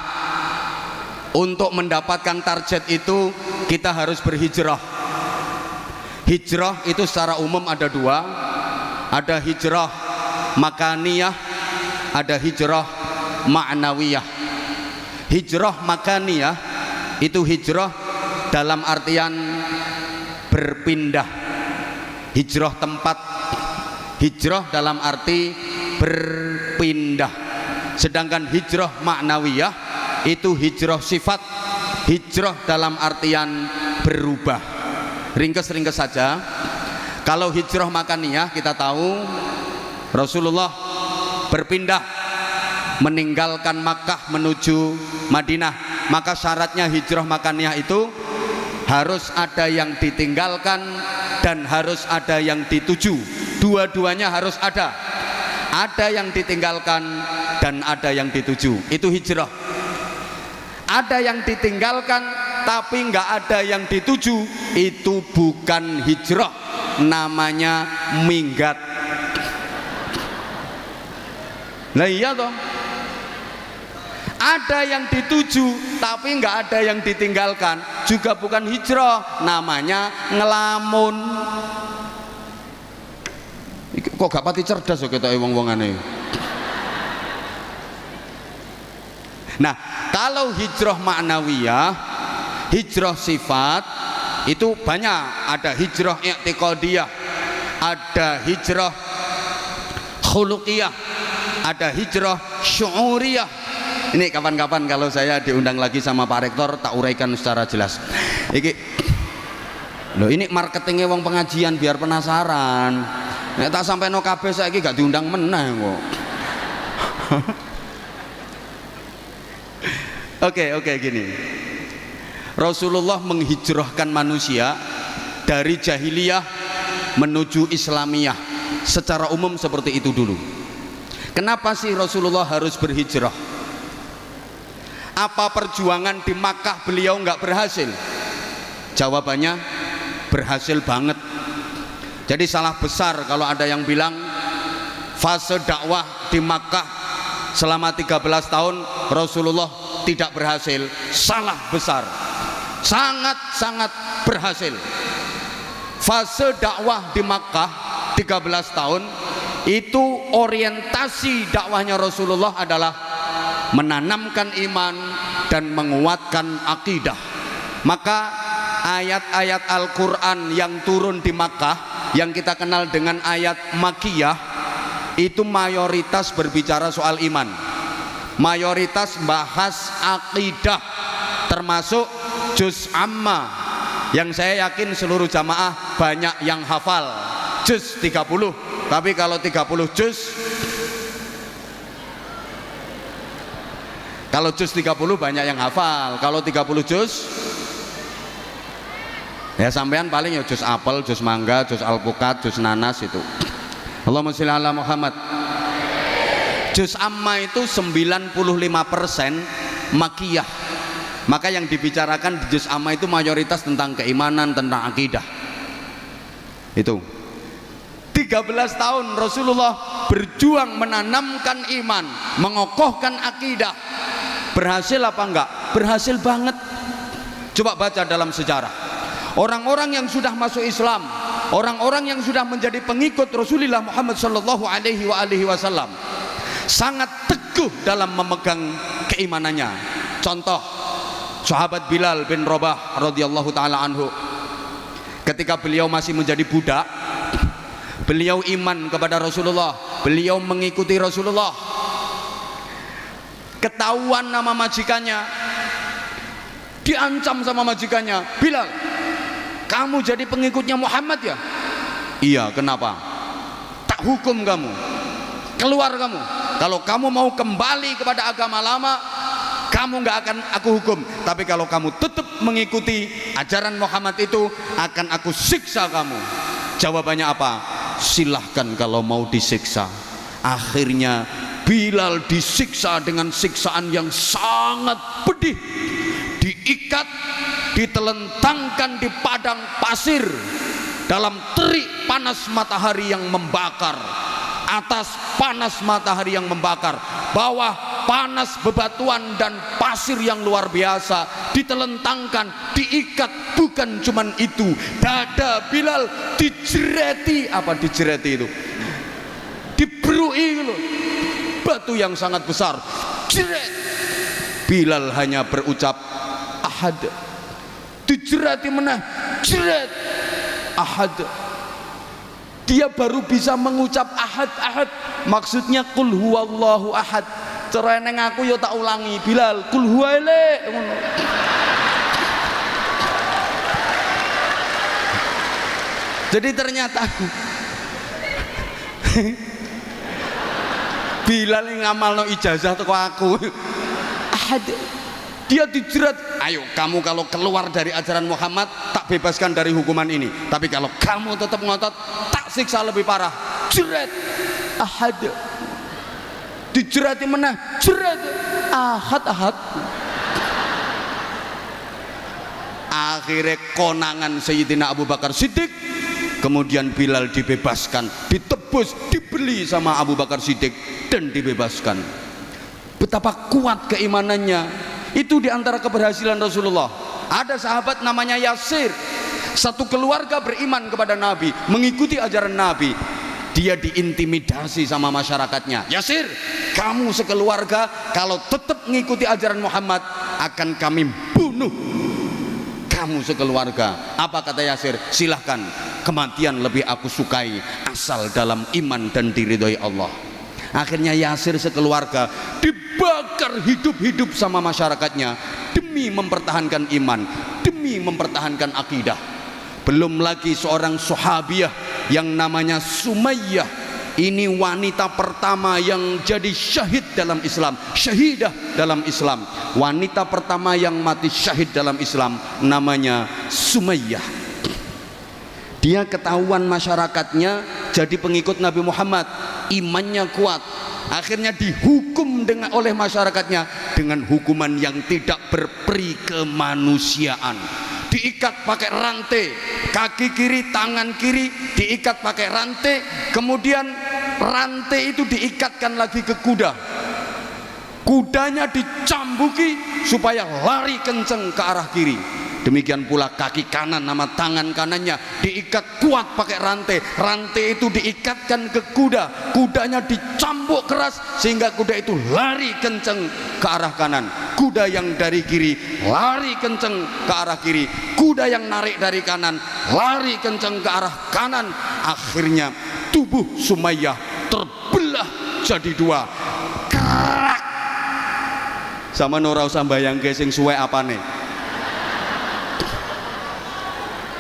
B: untuk mendapatkan target itu kita harus berhijrah. Hijrah itu secara umum ada dua, ada hijrah makaniyah, ada hijrah ma'nawiyah. Hijrah makaniyah itu hijrah dalam artian berpindah. hijrah tempat, hijrah dalam arti berpindah. Sedangkan hijrah ma'nawiyah itu hijrah sifat, hijrah dalam artian berubah. Ringkes-ringkes saja. Kalau hijrah makaniyah kita tahu Rasulullah berpindah meninggalkan Makkah menuju Madinah, maka syaratnya hijrah makaniyah itu harus ada yang ditinggalkan dan harus ada yang dituju. Dua-duanya harus ada yang ditinggalkan dan ada yang dituju. Itu hijrah. Ada yang ditinggalkan tapi nggak ada yang dituju, itu bukan hijrah, namanya minggat. Lah iya toh, ada yang dituju tapi nggak ada yang ditinggalkan, juga bukan hijrah, namanya ngelamun. Kok gak pati cerdas kok kita wong-wongane. Nah, kalau hijrah ma'nawiyah, hijrah sifat itu banyak. Ada hijrah i'tiqadiyah, ada hijrah khuluqiyah, ada hijrah syu'uriyah. Ini kapan-kapan kalau saya diundang lagi sama Pak Rektor tak uraikan secara jelas. Ini marketingnya wong pengajian biar penasaran. Nek tak sampai no kabeh saiki gak diundang meneh kok. Oke, gini. Rasulullah menghijrahkan manusia dari jahiliyah menuju Islamiyah. Secara umum seperti itu dulu. Kenapa sih Rasulullah harus berhijrah? Apa perjuangan di Makkah beliau nggak berhasil? Jawabannya berhasil banget. Jadi salah besar kalau ada yang bilang fase dakwah di Makkah selama 13 tahun Rasulullah tidak berhasil. Salah besar. Sangat-sangat berhasil. Fase dakwah di Makkah 13 tahun itu orientasi dakwahnya Rasulullah adalah menanamkan iman dan menguatkan akidah. Maka ayat-ayat Al-Quran yang turun di Makkah yang kita kenal dengan ayat Makkiyah itu mayoritas berbicara soal iman, mayoritas bahas akidah, termasuk juz amma yang saya yakin seluruh jamaah banyak yang hafal, juz 30. Tapi kalau 30 juz, kalau juz 30 banyak yang hafal. Kalau 30 juz ya sampean paling ya juz apel, juz mangga, juz alpukat, juz nanas itu. Allahumma sholli ala Muhammad. Juz amma itu 95% makiyah. Maka yang dibicarakan di juz amma itu mayoritas tentang keimanan, tentang akidah. Itu 13 tahun Rasulullah berjuang menanamkan iman, mengokohkan akidah. Berhasil apa enggak? Berhasil banget. Coba baca dalam sejarah. Orang-orang yang sudah masuk Islam, orang-orang yang sudah menjadi pengikut Rasulullah Muhammad sallallahu alaihi wasallam sangat teguh dalam memegang keimanannya. Contoh, sahabat Bilal bin Rabah radhiyallahu taala anhu. Ketika beliau masih menjadi budak, beliau iman kepada Rasulullah, beliau mengikuti Rasulullah. Ketahuan nama majikannya, diancam sama majikannya, Bilal, kamu jadi pengikutnya Muhammad ya? Iya, kenapa? Tak hukum kamu, keluar kamu. Kalau kamu mau kembali kepada agama lama, kamu nggak akan aku hukum. Tapi kalau kamu tetap mengikuti ajaran Muhammad itu, akan aku siksa kamu. Jawabannya apa? Silahkan kalau mau disiksa. Akhirnya Bilal disiksa dengan siksaan yang sangat pedih. Diikat, ditelentangkan di padang pasir dalam terik panas matahari yang membakar. Atas panas matahari yang membakar, bawah panas bebatuan dan pasir yang luar biasa. Ditelentangkan, diikat. Bukan cuman itu, dada Bilal dijereti. Apa dijereti itu? Diberui loh, batu yang sangat besar. Jeret. Bilal hanya berucap ahad. Dijereti meneh, jeret, ahad. dia baru bisa mengucap ahad ahad, maksudnya kul huwallahu ahad. Cara neng aku yo tak ulangi, Bilal kul huwaile ngono. Jadi ternyata Bilal yang ngamalno ijazah teko aku. Ahad. Dia dijerat, ayo kamu kalau keluar dari ajaran Muhammad tak bebaskan dari hukuman ini, tapi kalau kamu tetap ngotot tak siksa lebih parah. Jerat ahad, dijerati menah, jerat ahad ahad. Akhirnya konangan Sayyidina Abu Bakar Siddiq, kemudian Bilal dibebaskan, ditebus, dibeli sama Abu Bakar Siddiq dan dibebaskan. Betapa kuat keimanannya. Itu diantara keberhasilan Rasulullah. Ada sahabat namanya Yasir, satu keluarga beriman kepada Nabi, mengikuti ajaran Nabi. Dia diintimidasi sama masyarakatnya. Yasir, kamu sekeluarga kalau tetap mengikuti ajaran Muhammad akan kami bunuh kamu sekeluarga. Apa kata Yasir? Silahkan, kematian lebih aku sukai asal dalam iman dan diridhoi Allah. Akhirnya Yasir sekeluarga dibakar hidup-hidup sama masyarakatnya demi mempertahankan iman, demi mempertahankan akidah. Belum lagi seorang sahabiah yang namanya Sumayyah. Ini wanita pertama yang jadi syahid dalam Islam, syahidah dalam Islam. Wanita pertama yang mati syahid dalam Islam namanya Sumayyah. Dia ketahuan masyarakatnya jadi pengikut Nabi Muhammad, imannya kuat, akhirnya dihukum oleh masyarakatnya dengan hukuman yang tidak berperi kemanusiaan. Diikat pakai rantai, kaki kiri tangan kiri diikat pakai rantai, kemudian rantai itu diikatkan lagi ke kuda, kudanya dicambuki supaya lari kenceng ke arah kiri. Demikian pula kaki kanan sama tangan kanannya diikat kuat pakai rantai. Rantai itu diikatkan ke kuda, kudanya dicambuk keras sehingga kuda itu lari kenceng ke arah kanan. Kuda yang dari kiri lari kenceng ke arah kiri, kuda yang narik dari kanan lari kenceng ke arah kanan. Akhirnya tubuh Sumayyah terbelah jadi dua. Krak. Sama ora usah bayangke sing suwe apane.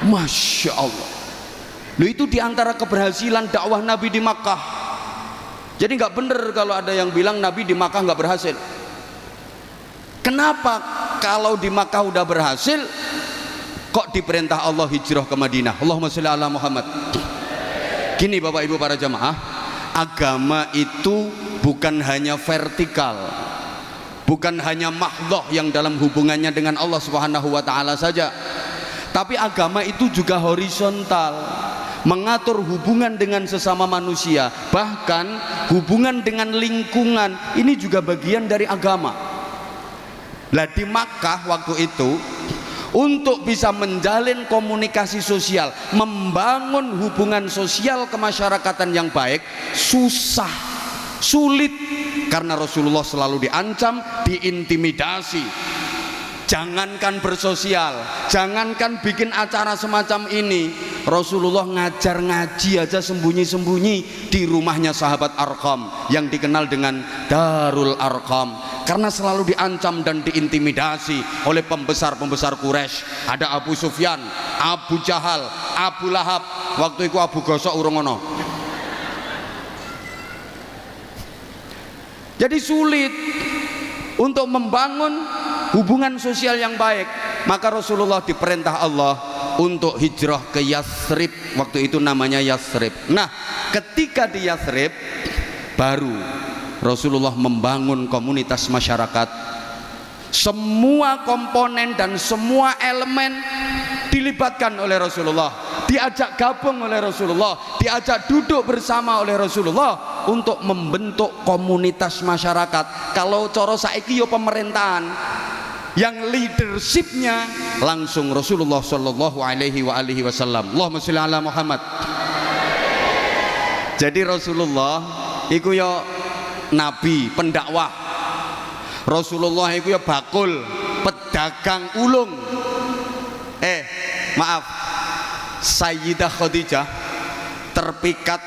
B: Masya Allah. Loh, itu diantara keberhasilan dakwah Nabi di Makkah. Jadi nggak bener kalau ada yang bilang Nabi di Makkah nggak berhasil. Kenapa kalau di Makkah udah berhasil kok diperintah Allah hijrah ke Madinah? Allahumma sholli ala Muhammad. Gini Bapak Ibu para jamaah, agama itu bukan hanya vertikal, bukan hanya mahdhah yang dalam hubungannya dengan Allah Subhanahu wa taala saja. Tapi agama itu juga horizontal, mengatur hubungan dengan sesama manusia, bahkan hubungan dengan lingkungan. Ini juga bagian dari agama. Lah di Makkah waktu itu, untuk bisa menjalin komunikasi sosial, membangun hubungan sosial kemasyarakatan yang baik, susah, sulit, karena Rasulullah selalu diancam, diintimidasi. Jangankan bersosial, jangankan bikin acara semacam ini, Rasulullah ngajar ngaji aja sembunyi-sembunyi di rumahnya sahabat Arqam yang dikenal dengan Darul Arqam, karena selalu diancam dan diintimidasi oleh pembesar-pembesar Quraisy. Ada Abu Sufyan, Abu Jahal, Abu Lahab, waktu itu Abu Gosok urung ono. Jadi sulit untuk membangun hubungan sosial yang baik. Maka Rasulullah diperintah Allah untuk hijrah ke Yathrib. Waktu itu namanya Yathrib. Nah, ketika di Yathrib baru Rasulullah membangun komunitas masyarakat. Semua komponen dan semua elemen dilibatkan oleh Rasulullah, diajak gabung oleh Rasulullah, diajak duduk bersama oleh Rasulullah untuk membentuk komunitas masyarakat. Kalau coro saiki yo pemerintahan, yang leadershipnya langsung Rasulullah Shallallahu Alaihi Wasallam. Allahumma sholli ala Muhammad. Jadi Rasulullah iku yo nabi pendakwah. Rasulullah iku yo bakul pedagang ulung. Maaf, Sayyidah Khadijah terpikat,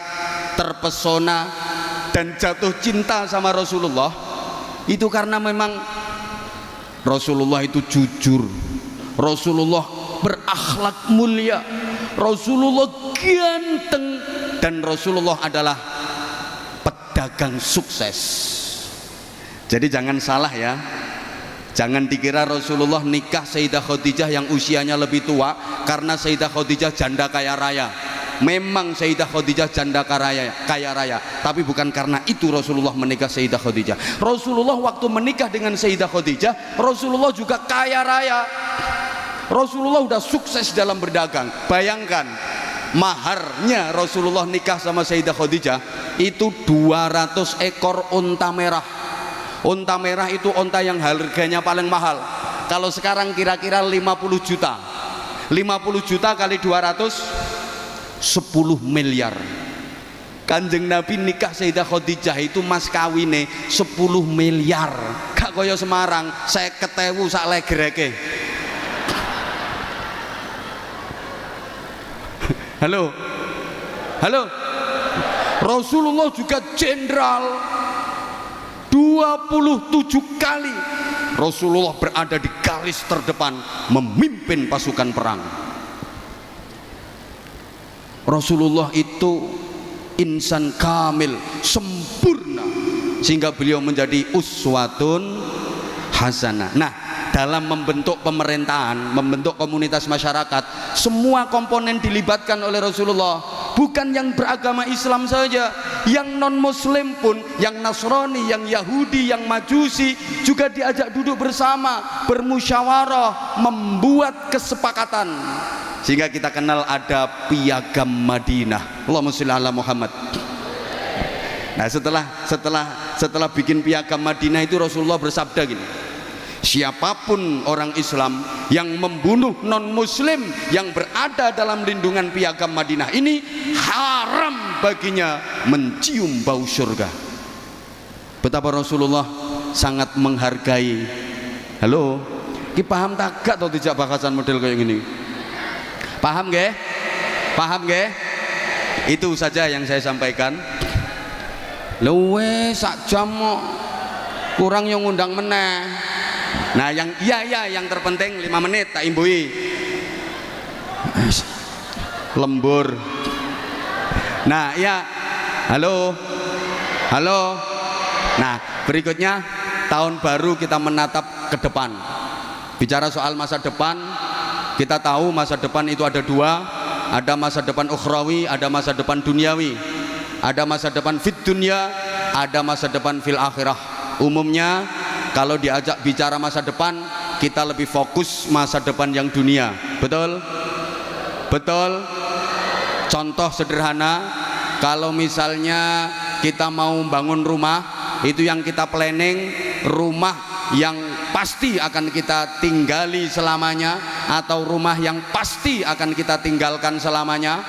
B: terpesona dan jatuh cinta sama Rasulullah itu karena memang Rasulullah itu jujur, Rasulullah berakhlak mulia, Rasulullah ganteng, dan Rasulullah adalah pedagang sukses. Jadi jangan salah ya, jangan dikira Rasulullah nikah Sayyidah Khadijah yang usianya lebih tua karena Sayyidah Khadijah janda kaya raya. Memang Sayyidah Khadijah janda kaya raya, tapi bukan karena itu Rasulullah menikah Sayyidah Khadijah. Rasulullah waktu menikah dengan Sayyidah Khadijah, Rasulullah juga kaya raya. Rasulullah udah sukses dalam berdagang. Bayangkan maharnya Rasulullah nikah sama Sayyidah Khadijah itu 200 ekor unta merah. Unta merah itu unta yang harganya paling mahal. Kalau sekarang kira-kira 50 juta. 50 juta kali 200, 10 miliar. Kanjeng Nabi nikah Sayyidah Khadijah itu mas kawine 10 miliar. Gak kaya Semarang 50.000 sak legereke. Halo, halo. Rasulullah juga jenderal. 27 kali Rasulullah berada di garis terdepan memimpin pasukan perang. Rasulullah itu insan kamil, sempurna, sehingga beliau menjadi uswatun hasanah. Nah, dalam membentuk pemerintahan, membentuk komunitas masyarakat, semua komponen dilibatkan oleh Rasulullah. Bukan yang beragama Islam saja, yang non muslim pun, yang Nasrani, yang Yahudi, yang Majusi juga diajak duduk bersama, bermusyawarah, membuat kesepakatan, sehingga kita kenal ada Piagam Madinah. Allahumma sholli ala Muhammad. Nah, setelah bikin Piagam Madinah itu Rasulullah bersabda gini, siapapun orang Islam yang membunuh non muslim yang berada dalam lindungan Piagam Madinah ini, haram baginya mencium bau surga. Betapa Rasulullah sangat menghargai. Halo, ki paham tak gak atau tidak bahasan model kayak gini? Paham nggih? Paham nggih? Itu saja yang saya sampaikan. Luwe sak jam kurang yang ngundang meneh. Nah, yang yang terpenting 5 menit tak imbui. Lembur. Nah, ya. Halo. Halo. Nah, berikutnya tahun baru kita menatap ke depan. Bicara soal masa depan, kita tahu masa depan itu ada dua, ada masa depan ukhrawi, ada masa depan duniawi. Ada masa depan fit dunya, ada masa depan fil akhirah. Umumnya kalau diajak bicara masa depan, kita lebih fokus masa depan yang dunia. Betul? Betul? Contoh sederhana, kalau misalnya kita mau bangun rumah, itu yang kita planning rumah yang pasti akan kita tinggali selamanya, atau rumah yang pasti akan kita tinggalkan selamanya.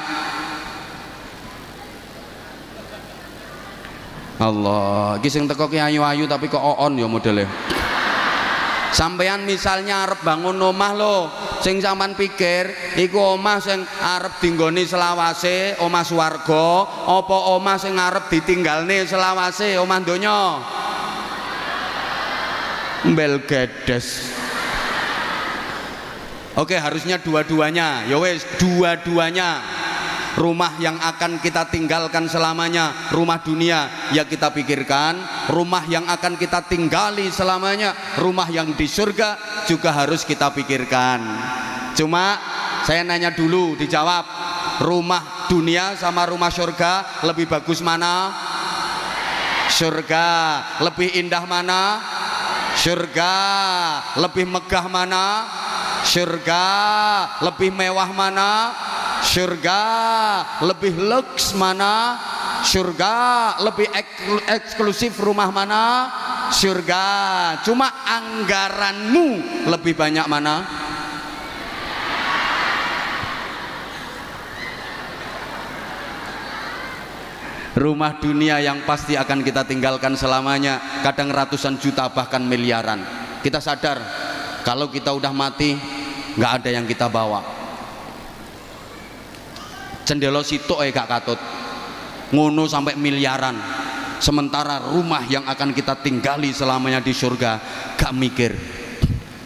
B: Allah, iki sing teko ki ayu-ayu tapi kok on ya modele. Sampeyan misalnya arep bangun omah lho, sing sampean pikir iku omah sing arep dinggoni selawase, omah swarga, apa omah sing arep ditinggalne selawase, omah donya? Mbel gedes. Oke, harusnya dua-duanya. Ya wes, dua-duanya. Rumah yang akan kita tinggalkan selamanya, rumah dunia, ya kita pikirkan. Rumah yang akan kita tinggali selamanya, rumah yang di surga, juga harus kita pikirkan. Cuma saya nanya dulu, dijawab, rumah dunia sama rumah surga lebih bagus mana? Surga. Lebih indah mana? Surga. Lebih megah mana? Surga. Lebih mewah mana? Surga. Lebih lux mana? Surga. Lebih eksklusif rumah mana? Surga. Cuma anggaranmu lebih banyak mana? Rumah dunia yang pasti akan kita tinggalkan selamanya, kadang ratusan juta bahkan miliaran. Kita sadar kalau kita udah mati nggak ada yang kita bawa. Cendela sitok gak katut. Ngono sampai miliaran. Sementara rumah yang akan kita tinggali selamanya di surga gak mikir.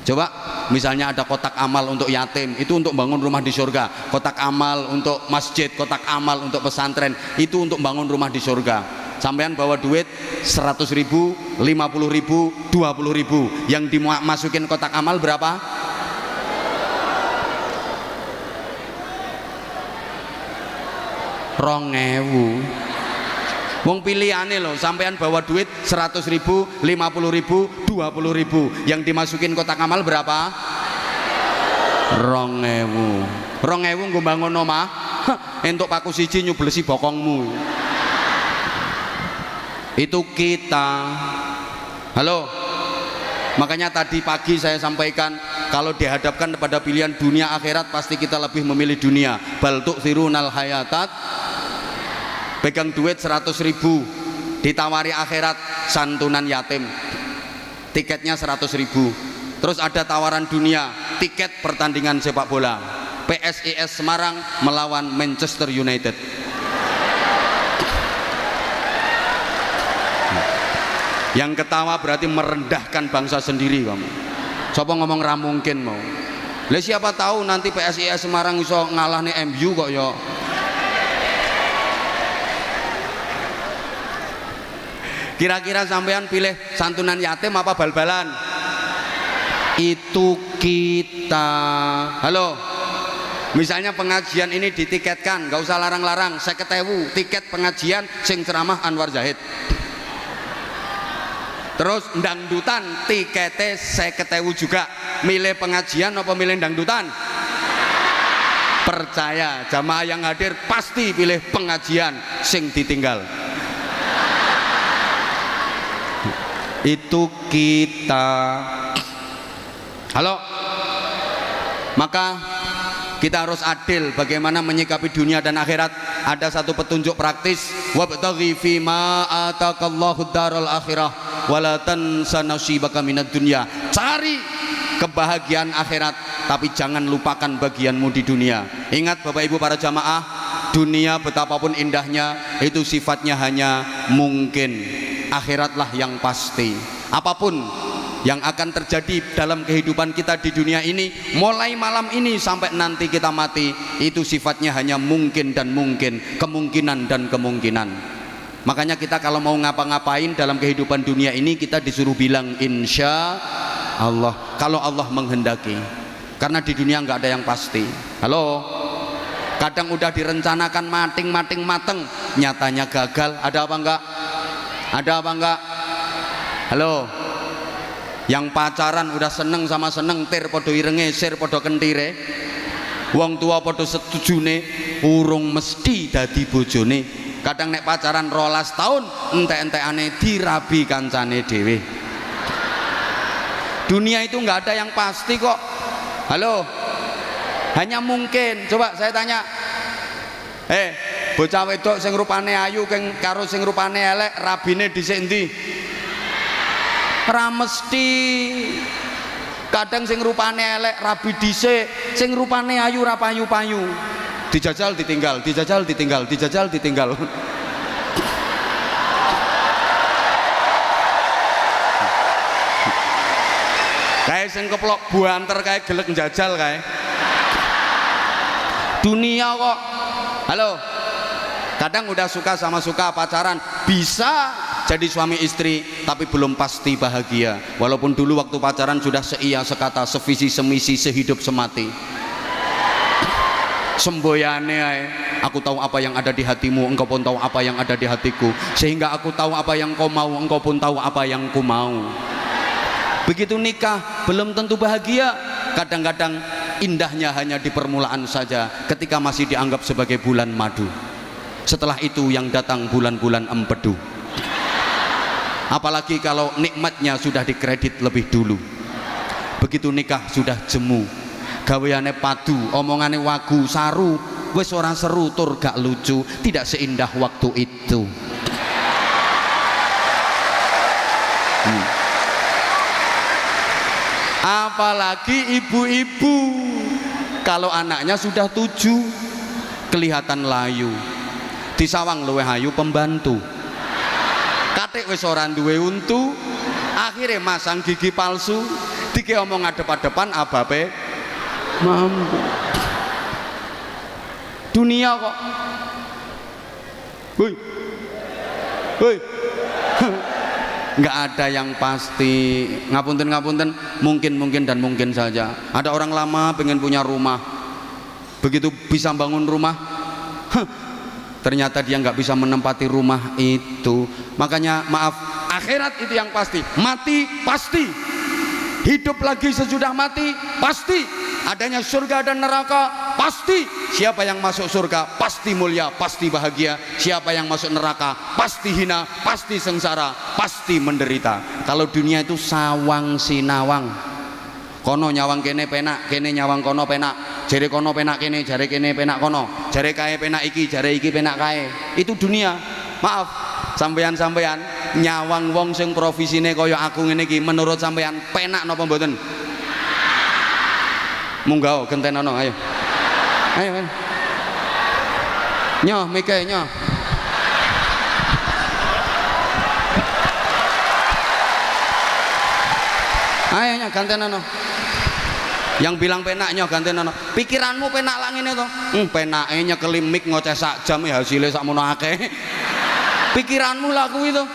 B: Coba misalnya ada kotak amal untuk yatim, itu untuk bangun rumah di surga. Kotak amal untuk masjid, kotak amal untuk pesantren, itu untuk bangun rumah di surga. Sampean bawa duit 100.000, 50.000, 20.000, yang dimasukin kotak amal berapa? Rongewu. Wong pilihane loh, sampean bawa duit 100.000, 50.000, 20.000, yang dimasukin kotak amal berapa? Rongewu. Nggo bangun omah, entuk paku siji nyublesi bokongmu. Itu kita. Halo. Makanya tadi pagi saya sampaikan, kalau dihadapkan pada pilihan dunia akhirat, pasti kita lebih memilih dunia. Bal tu'thirunal hayatat. Pegang duit 100.000, ditawari akhirat santunan yatim, tiketnya 100.000. Terus ada tawaran dunia, tiket pertandingan sepak bola, PSIS Semarang melawan Manchester United. Yang ketawa berarti merendahkan bangsa sendiri kamu. Sopo ngomong ra mungkin mau. Lah siapa tahu nanti PSIS Semarang iso ngalah nih MU kok ya. Kira-kira sampean pilih santunan yatim apa bal-balan? Itu kita. Halo. Misalnya pengajian ini ditiketkan, gak usah larang-larang, 50.000 tiket pengajian sing ceramah Anwar Zahid. Terus dangdutan tiketnya 50.000 juga. Milih pengajian apa milih dangdutan? Percaya jamaah yang hadir pasti pilih pengajian sing ditinggal. Itu kita. Halo. Maka kita harus adil bagaimana menyikapi dunia dan akhirat. Ada satu petunjuk praktis, wabtaghi fima atakallahu daral akhirah wala tansa nasibaka minad dunya. Cari kebahagiaan akhirat tapi jangan lupakan bagianmu di dunia. Ingat Bapak Ibu para jamaah, dunia betapapun indahnya itu sifatnya hanya mungkin. Akhiratlah yang pasti. Apapun yang akan terjadi dalam kehidupan kita di dunia ini, mulai malam ini sampai nanti kita mati, itu sifatnya hanya mungkin dan mungkin, kemungkinan dan kemungkinan. Makanya kita kalau mau ngapa-ngapain dalam kehidupan dunia ini, kita disuruh bilang insya Allah, kalau Allah menghendaki. Karena di dunia nggak ada yang pasti. Halo. Kadang udah direncanakan mateng, nyatanya gagal. Ada apa enggak? Ada apa enggak? Halo. Yang pacaran udah seneng sama seneng, tir podo irenge, sir podo kentire, wong tua podo setujune, urung mesti dadi bojone. Kadang nek pacaran 12 tahun entek-entekane dirabi kancane dhewe. Dunia itu nggak ada yang pasti kok. Halo. Hanya mungkin. Coba saya tanya, bocah wedok sing rupane ayu karo sing rupane elek, rabine dhisik endi? Ra mesti. Kadang sing rupane elek rabi dhisik, sing rupane ayu ra payu-payu. Dijajal ditinggal, dijajal ditinggal, dijajal ditinggal. Kae sing keplok buanter kae gelek njajal kae. Dunia kok. Halo. Kadang udah suka sama suka pacaran, bisa jadi suami istri tapi belum pasti bahagia. Walaupun dulu waktu pacaran sudah seia sekata, sevisi semisi, sehidup semati. Semboyane ae, aku tahu apa yang ada di hatimu, engkau pun tahu apa yang ada di hatiku. Sehingga aku tahu apa yang kau mau, engkau pun tahu apa yang ku mau. Begitu nikah belum tentu bahagia. Kadang-kadang indahnya hanya di permulaan saja, ketika masih dianggap sebagai bulan madu. Setelah itu yang datang bulan-bulan empedu. Apalagi kalau nikmatnya sudah dikredit lebih dulu. Begitu nikah sudah jemu, gaweane padu, omongane wagu, saru, wis ora seru tur gak lucu, tidak seindah waktu itu. Apalagi ibu-ibu, kalau anaknya sudah 7, kelihatan layu. Disawang luwih ayu pembantu. Katik wis ora duwe untu, akhirnya masang gigi palsu, dike omong adep-adepan abape mampu. Dunia kok. Woi. Woi. Nggak ada yang pasti. Ngapunten, mungkin dan mungkin saja. Ada orang lama pengen punya rumah, begitu bisa bangun rumah, ternyata dia nggak bisa menempati rumah itu. Makanya maaf, akhirat itu yang pasti. Mati pasti, hidup lagi sesudah mati pasti, adanya surga dan neraka pasti. Siapa yang masuk surga pasti mulia, pasti bahagia. Siapa yang masuk neraka pasti hina, pasti sengsara, pasti menderita. Kalau dunia itu sawang sinawang, kono nyawang kene penak, kene nyawang kono penak, jare kono penak kene, jare kene penak kono, jare kae penak iki, jare iki penak kae. Itu dunia. Maaf, sampeyan-sampeyan nyawang wong sing profesine kaya aku ngene iki, menurut sampeyan penak napa mboten? Munggah gentenono, ayo. Ayo kan. Nyoh mike nyoh. Ayo nyoh gantenono. Yang bilang penak nyoh gantenono. Pikiranmu penak lah ngene to. Penake nyekeli mik ngoceh sak jam ya hasilnya sakmono akeh. Pikiranmu lah kuwi to.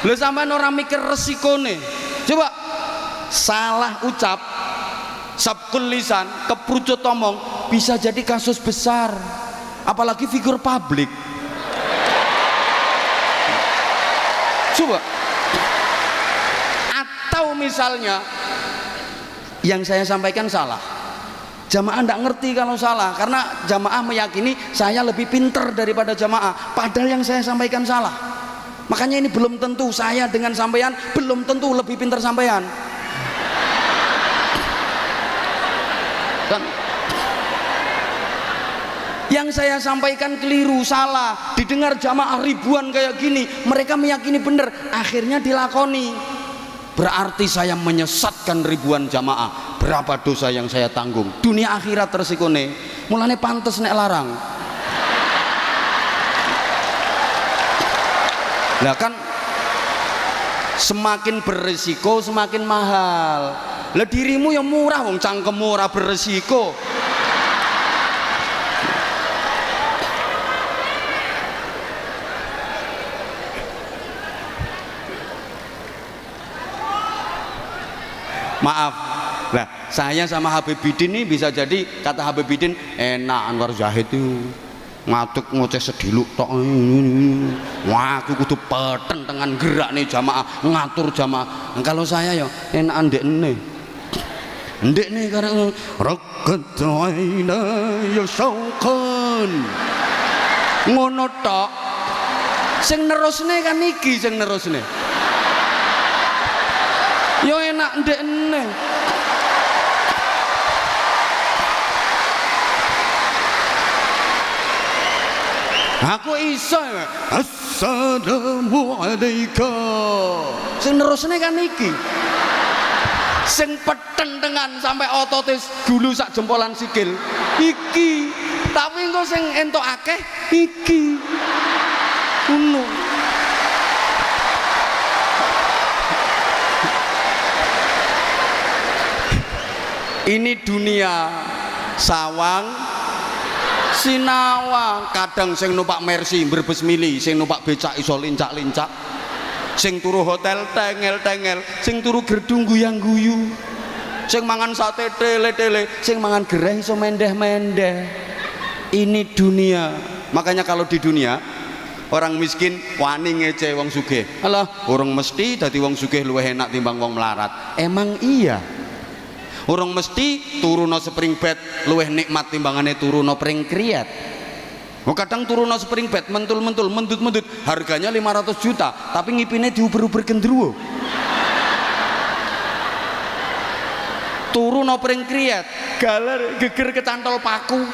B: Lho sampean ora mikir resikone. Coba salah ucap, sabkul lisan, keprucut omong bisa jadi kasus besar, apalagi figur publik. Coba. Atau misalnya yang saya sampaikan salah, jamaah tidak ngerti kalau salah, karena jamaah meyakini saya lebih pinter daripada jamaah, padahal yang saya sampaikan salah. Makanya ini belum tentu saya dengan sampean belum tentu lebih pinter sampean. Kan yang saya sampaikan keliru, salah, didengar jamaah ribuan kayak gini, mereka meyakini benar, akhirnya dilakoni. Berarti saya menyesatkan ribuan jamaah. Berapa dosa yang saya tanggung? Dunia akhirat resikone, mulane pantes nek larang. Lah kan semakin berisiko semakin mahal. Lah dirimu yang murah, wong cangkemmu ora berisiko. Maaf, lah saya sama Habibidin ini bisa jadi, kata Habibidin, enak Anwar Zahid itu ngatuk ngoceh sediluk tok. Wah aku kudu peten dengan gerak nih jamaah, ngatur jamaah. Nah, kalau saya ya enak ndek nih karena rakat aina ya syauqan ngono tok. Sing nerusne kan iki sing nerusne yo enak ndekne. Aku iso assalamualaikum sing nerusne kan iki sing petentengan sampai ototis gulu sak jempolan sikil iki, tapi engko sing entuk akeh iki ngono. Ini dunia sawang sinawang. Kadang sing numpak Mercy Brebes mili, sing numpak becak iso lincak-lincak, sing turu hotel tengel-tengel, sing turu gerdung guyang-guyu, sing mangan sate tele-tele, sing mangan gereh iso mendeh-mendeh. Ini dunia. Makanya kalau di dunia orang miskin wani ngece wong sugih. Alah, urung mesti dadi wong sugih luwih enak timbang wong melarat. Emang iya? Urung mesti turuno spring bed luwih nikmat timbangane turuno pring kriat. Oh, kadang turuno spring bed mentul-mentul, mendut-mendut, harganya 500 juta, tapi ngipine diuber-uber gendruwo. Turuno pring kriat, galer geger kecantol paku,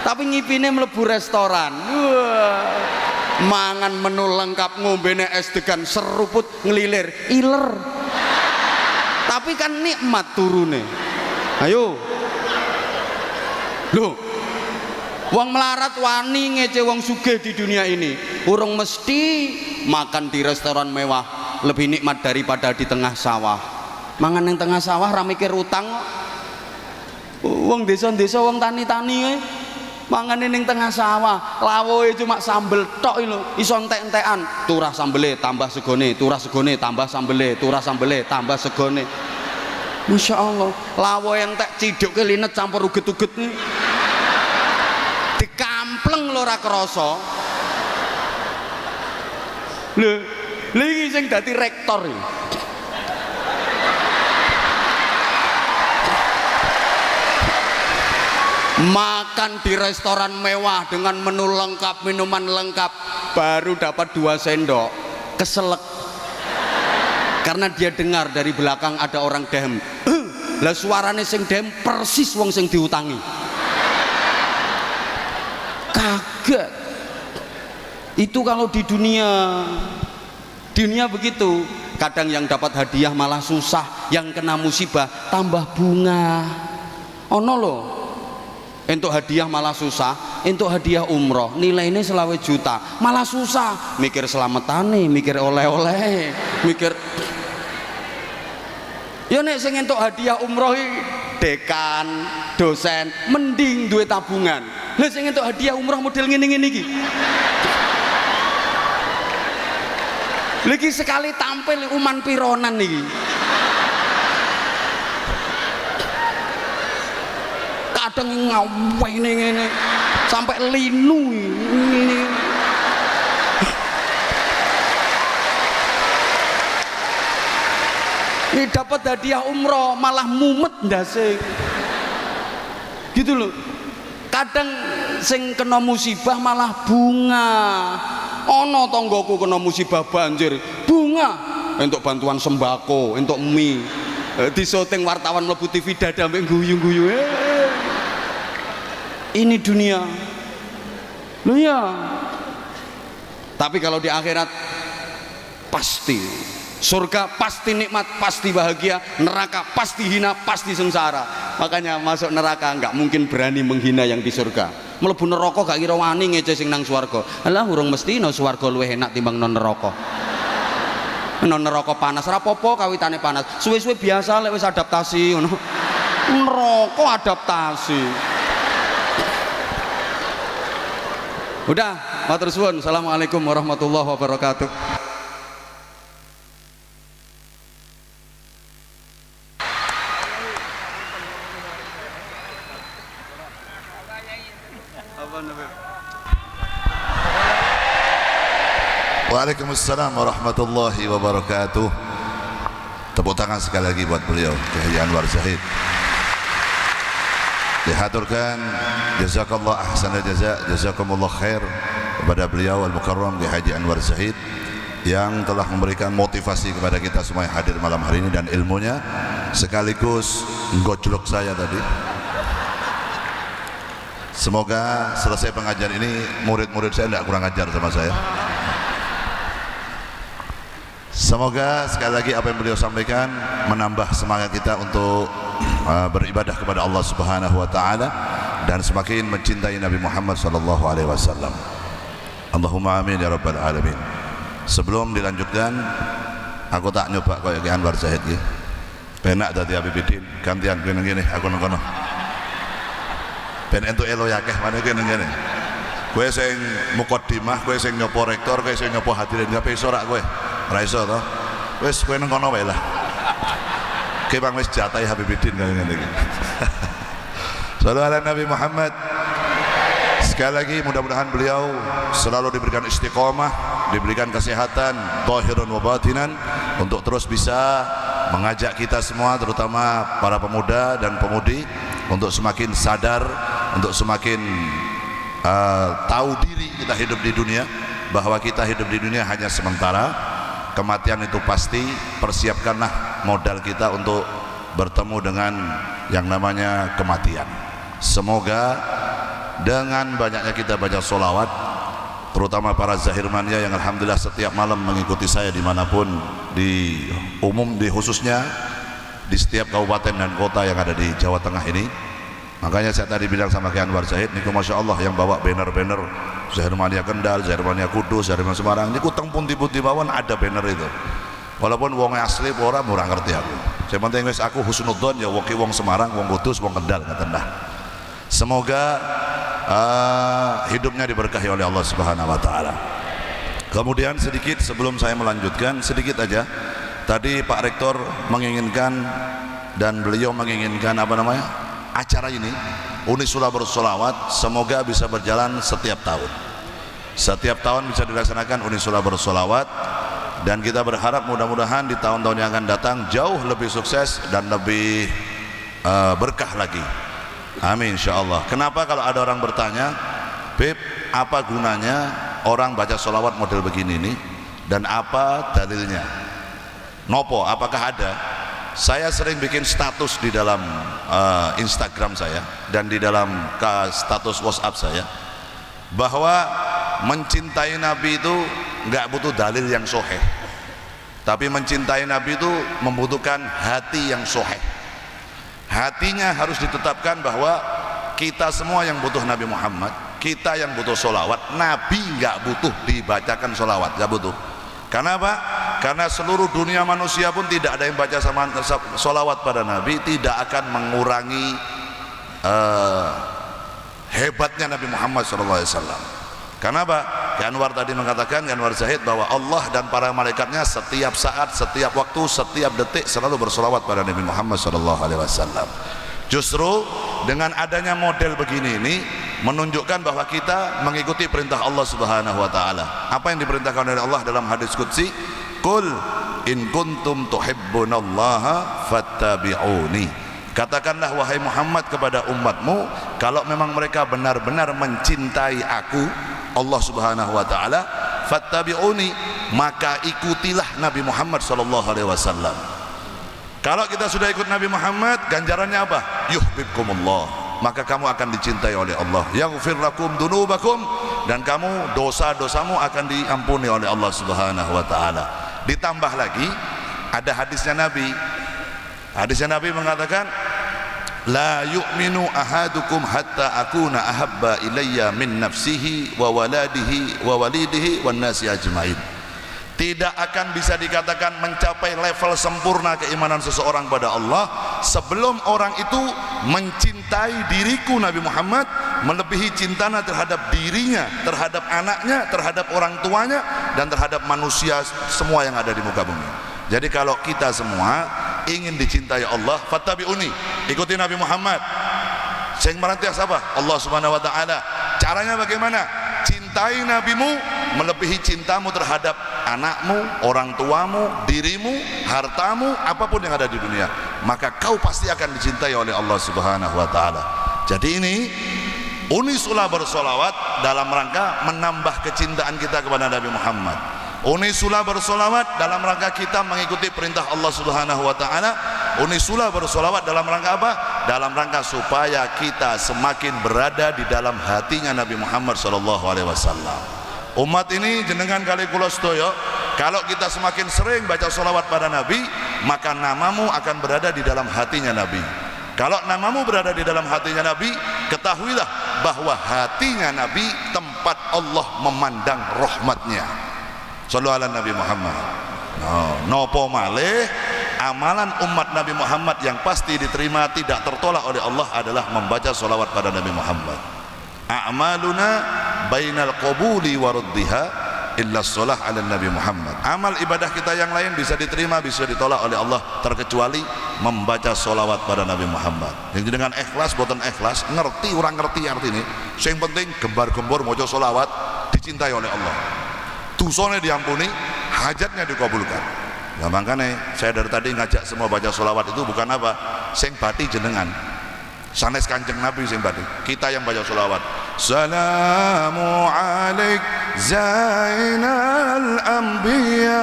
B: tapi ngipine mlebu restoran. Wah. Mangan menu lengkap, ngombene es degan seruput ngelilir, iler. Tapi kan nikmat turune. Ayo. Loh. Wong melarat wani ngece wong sugih di dunia ini. Urung mesti makan di restoran mewah lebih nikmat daripada di tengah sawah. Mangan yang tengah sawah ra mikir utang kok. Wong desa-desa wong tani-tani mangan ning tengah sawah, lawoe cuma sambel tok lho, iso entek-entekan. Turah sambele tambah segone, turah segone tambah sambele, turah sambele tambah segone. Masya Allah, lawoe entek ciduk linet campur uget-uget nih. Dikampleng lho ora krasa. Lho, iki sing dadi rektor iki. Makan di restoran mewah dengan menu lengkap, minuman lengkap, baru dapat 2 sendok, keselek. Karena dia dengar dari belakang ada orang dehem. Lah suarane sing dehem persis wong sing diutangi. Kaget. Itu kalau di dunia begitu. Kadang yang dapat hadiah malah susah, yang kena musibah tambah bunga. Ono loh. Untuk hadiah malah susah, untuk hadiah umroh nilainya 20 juta malah susah, mikir selamatane, mikir oleh-oleh, mikir ya nek sing entuk hadiah umroh dekan, dosen mending duit tabungan. Lah sing entuk hadiah umroh model ngene-ngene iki lagi sekali tampil uman pironan iki. Kadang ngaweh ngene sampai linu ini. Ini dapat hadiah umroh malah mumet ndase. Gitu loh. Kadang sing kena musibah malah bunga. Ono tonggoku kena musibah banjir, bunga untuk bantuan sembako, untuk mie. Di syuting wartawan mlebu TV dada mbek guyu-guyu. Ini dunia loh ya. Tapi kalau di akhirat pasti surga, pasti nikmat, pasti bahagia. Neraka pasti hina, pasti sengsara. Makanya masuk neraka nggak mungkin berani menghina yang di surga. Mlebu neraka gak kira wani ngece sing nang swarga. Alah urung mesti no swarga luwih enak timbang non neraka. Non neraka panas ora apa-apa kawitane panas. Suwe-suwe biasa lek wis adaptasi ngono. Neraka adaptasi. Udah, matur suwun. Assalamualaikum warahmatullahi wabarakatuh.
A: Waalaikumsalam warahmatullahi wabarakatuh. Tepuk tangan sekali lagi buat beliau, Kiai Haji Anwar Zahid. Dihaturkan jazakallah ahsanal jaza, jazakumullah khair kepada beliau Al-Mukarram Kiai Haji Anwar Zahid yang telah memberikan motivasi kepada kita semua yang hadir malam hari ini dan ilmunya sekaligus gojlok saya tadi. Semoga selesai pengajian ini murid-murid saya tidak kurang ajar sama saya. Semoga sekali lagi apa yang beliau sampaikan menambah semangat kita untuk beribadah kepada Allah Subhanahu wa taala dan semakin mencintai Nabi Muhammad sallallahu alaihi wasallam. Allahumma amin ya rabbal alamin. Sebelum dilanjutkan, aku tak nyoba koyo Ki Anwar Zahid iki. Penak dadi Habibidin, gantian kene ngene aku nang kono. Ben entuk elo yakeh maneh kene ngene. Kowe sing mukaddimah, kowe sing nyopo rektor, kowe sing nyopo hadirin kabeh iso rak kowe. Ora iso to. Wis kowe nang kono wae lah. Ki bang wis jatahi Habibidin ngene iki. Sallu ala Nabi Muhammad. Sekali lagi mudah-mudahan beliau selalu diberikan istiqomah, diberikan kesehatan zahirun wa batinan untuk terus bisa mengajak kita semua terutama para pemuda dan pemudi untuk semakin sadar, untuk semakin tahu diri kita hidup di dunia, bahwa kita hidup di dunia hanya sementara, kematian itu pasti. Persiapkanlah modal kita untuk bertemu dengan yang namanya kematian. Semoga dengan banyaknya kita baca sholawat, terutama para zahirmania yang alhamdulillah setiap malam mengikuti saya dimanapun, di umum, di khususnya di setiap kabupaten dan kota yang ada di Jawa Tengah ini, Makanya saya tadi bilang sama Ki Anwar Zahid niku Masya Allah yang bawa banner-banner Zahirmania Kendal, Zahirmania Kudus, Zahirmania Semarang niku teng pundi-pundi mawon ada banner itu. Walaupun wong asli ora ngerti aku. Yang penting wis aku husnudzon ya wong Semarang, wong Kudus, wong Kendal ngaten dah. Semoga hidupnya diberkahi oleh Allah Subhanahu wa taala. Kemudian sedikit sebelum saya melanjutkan sedikit aja. Tadi Pak Rektor menginginkan dan beliau menginginkan apa namanya? Acara ini Unisula Bersolawat semoga bisa berjalan setiap tahun. Setiap tahun bisa dilaksanakan Unisula Bersolawat dan kita berharap mudah-mudahan di tahun-tahun yang akan datang jauh lebih sukses dan lebih berkah lagi. Amin insyaallah. Kenapa kalau ada orang bertanya, Beb, apa gunanya orang baca solawat model begini nih dan apa dalilnya? Nopo, apakah ada? Saya sering bikin status di dalam Instagram saya dan di dalam status WhatsApp saya bahwa mencintai Nabi itu nggak butuh dalil yang soheh, tapi mencintai Nabi itu membutuhkan hati yang soheh. Hatinya harus ditetapkan bahwa kita semua yang butuh Nabi Muhammad, kita yang butuh solawat. Nabi nggak butuh dibacakan solawat, nggak butuh. Karena apa? Karena seluruh dunia manusia pun tidak ada yang baca sama solawat pada Nabi, tidak akan mengurangi hebatnya Nabi Muhammad SAW. Karena apa? Ki Anwar tadi mengatakan, Ki Anwar Zahid, bahwa Allah dan para malaikatnya setiap saat, setiap waktu, setiap detik selalu bersolawat pada Nabi Muhammad SAW. Justru dengan adanya model begini ini menunjukkan bahwa kita mengikuti perintah Allah Subhanahu wa taala. Apa yang diperintahkan oleh Allah dalam hadis qudsi? Qul in kuntum tuhibbunallaha fattabi'uni. Katakanlah wahai Muhammad kepada umatmu, kalau memang mereka benar-benar mencintai aku, Allah Subhanahu wa taala, fattabi'uni, maka ikutilah Nabi Muhammad sallallahu alaihi wasallam. Kalau kita sudah ikut Nabi Muhammad, ganjarannya apa? Yuhibbukumullah, maka kamu akan dicintai oleh Allah. Yaghfir lakum dunubakum, dan kamu dosa-dosamu akan diampuni oleh Allah Subhanahu wa taala. Ditambah lagi ada hadisnya Nabi. Hadisnya Nabi mengatakan, la yu'minu ahadukum hatta akuna ahabba ilayya min nafsihi wa waladihi wa walidihi wan nasi ajmain. Tidak akan bisa dikatakan mencapai level sempurna keimanan seseorang pada Allah sebelum orang itu mencintai diriku Nabi Muhammad melebihi cintanya terhadap dirinya, terhadap anaknya, terhadap orang tuanya, dan terhadap manusia semua yang ada di muka bumi. Jadi kalau kita semua ingin dicintai Allah, fattabi'uni, ikuti Nabi Muhammad. Sing merantias apa? Allah Subhanahu wa taala. Caranya bagaimana? Cintai nabimu melebihi cintamu terhadap anakmu, orang tuamu, dirimu, hartamu, apapun yang ada di dunia. Maka kau pasti akan dicintai oleh Allah Subhanahu wa taala. Jadi ini Unisula Bersolawat dalam rangka menambah kecintaan kita kepada Nabi Muhammad. Unisula Bersolawat dalam rangka kita mengikuti perintah Allah Subhanahu wa taala. Unisula Bersolawat dalam rangka apa? Dalam rangka supaya kita semakin berada di dalam hatinya Nabi Muhammad sallallahu alaihi wasallam. Umat ini jenengan kali kula sedaya, kalau kita semakin sering baca solawat pada Nabi, maka namamu akan berada di dalam hatinya Nabi. Kalau namamu berada di dalam hatinya Nabi, ketahuilah bahwa hatinya Nabi tempat Allah memandang rahmatnya. Sallallahu ala Nabi Muhammad. Nopo malih amalan umat Nabi Muhammad yang pasti diterima tidak tertolak oleh Allah adalah membaca solawat pada Nabi Muhammad. A'maluna bainal qabuli wa raddiha illa shalah ala Nabi Muhammad. Amal ibadah kita yang lain bisa diterima, bisa ditolak oleh Allah terkecuali membaca solawat pada Nabi Muhammad. Yang dengan ikhlas boten ikhlas, ngerti orang ngerti artinya. Yang penting gembar-gembor maca solawat dicintai oleh Allah. Dosane diampuni, hajatnya dikabulkan. Nah makanya saya dari tadi ngajak semua baca solawat itu bukan apa, sing bati jenengan, sanes kanjeng Nabi sing bati, kita yang baca solawat. Salamu alaik zainal anbiya,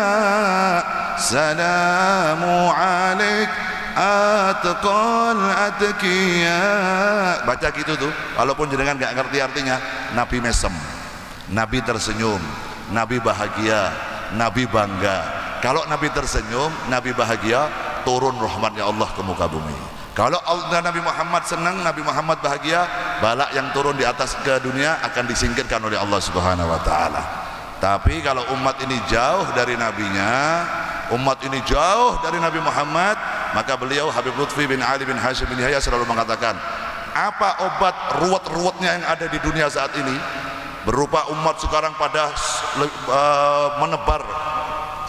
A: salamu alaik atqal atqiya. Baca gitu tuh, walaupun jenengan gak ngerti artinya. Nabi mesem, Nabi tersenyum, Nabi bahagia, Nabi bangga. Kalau Nabi tersenyum, Nabi bahagia, turun rahmatnya Allah ke muka bumi. Kalau Allah Nabi Muhammad senang, Nabi Muhammad bahagia, balak yang turun di atas ke dunia akan disingkirkan oleh Allah Subhanahu wa taala. Tapi kalau umat ini jauh dari nabinya, umat ini jauh dari Nabi Muhammad, maka beliau Habib Lutfi bin Ali bin Hashim bin Yahya selalu mengatakan, apa obat ruwet-ruwetnya yang ada di dunia saat ini? Berupa umat sekarang pada menebar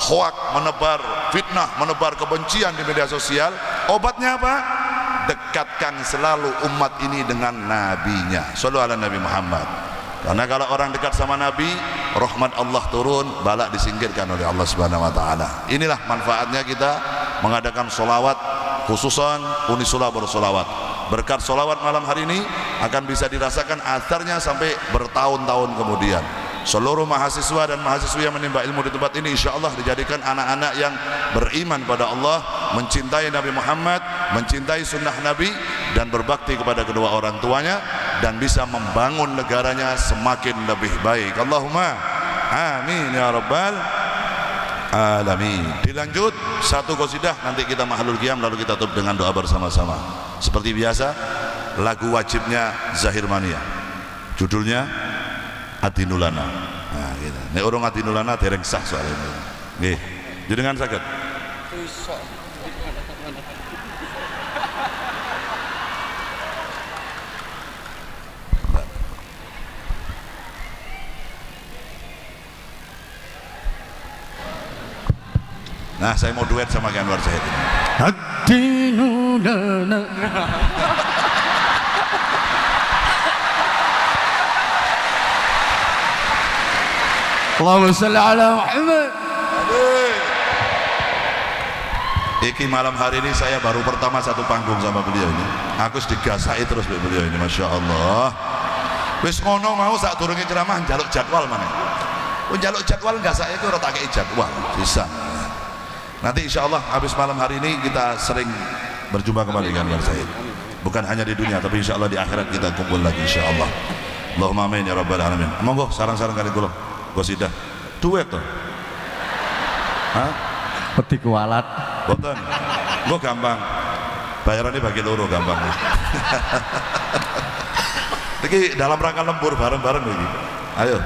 A: hoak, menebar fitnah, menebar kebencian di media sosial. Obatnya apa? Dekatkan selalu umat ini dengan nabinya. Shallallahu ala Nabi Muhammad. Karena kalau orang dekat sama Nabi, rahmat Allah turun, balak disingkirkan oleh Allah Subhanahu wa taala. Inilah manfaatnya kita mengadakan solawat, khususan Unisula bersolawat. Berkat solawat malam hari ini akan bisa dirasakan atharnya sampai bertahun-tahun kemudian. Seluruh mahasiswa dan mahasiswi yang menimba ilmu di tempat ini insya Allah dijadikan anak-anak yang beriman pada Allah, mencintai Nabi Muhammad, mencintai sunnah Nabi, dan berbakti kepada kedua orang tuanya, dan bisa membangun negaranya semakin lebih baik. Allahumma amin ya rabbal alamin. Dilanjut satu qasidah, nanti kita mahalul qiyam, lalu kita tutup dengan doa bersama-sama. Seperti biasa, lagu wajibnya Zahir Mania, judulnya Adinulana. Nah, gitu. Nek urung Adinulana dereng sah soalnya. Nggih. Jenengan saged. Nah, saya mau duet sama Anwar Zahid.
B: Adinulana. Allahumma shalli ala Muhammad.
A: Iki malam hari ini saya baru pertama satu panggung sama beliau ini. Aku digasai terus beliau ini, masya Allah. Wis ngono mau sak durunge ceramah njaluk jadwal mana? Njaluk jadwal gasai itu ora tak kei jadwal, bisa. Nanti insya Allah habis malam hari ini kita sering berjumpa kembali dengan Said. Bukan hanya di dunia, tapi insya Allah di akhirat kita kumpul lagi insya Allah. Allahumma amin ya rabbal alamin. Monggo sarang-sarang kali kula. Qasidah duet to. Hah?
B: Peti kualat.
A: Boten. Engko gampang. Bayarannya bagi loro gampang. Iki dalam rangka lembur bareng-bareng iki. Ayo.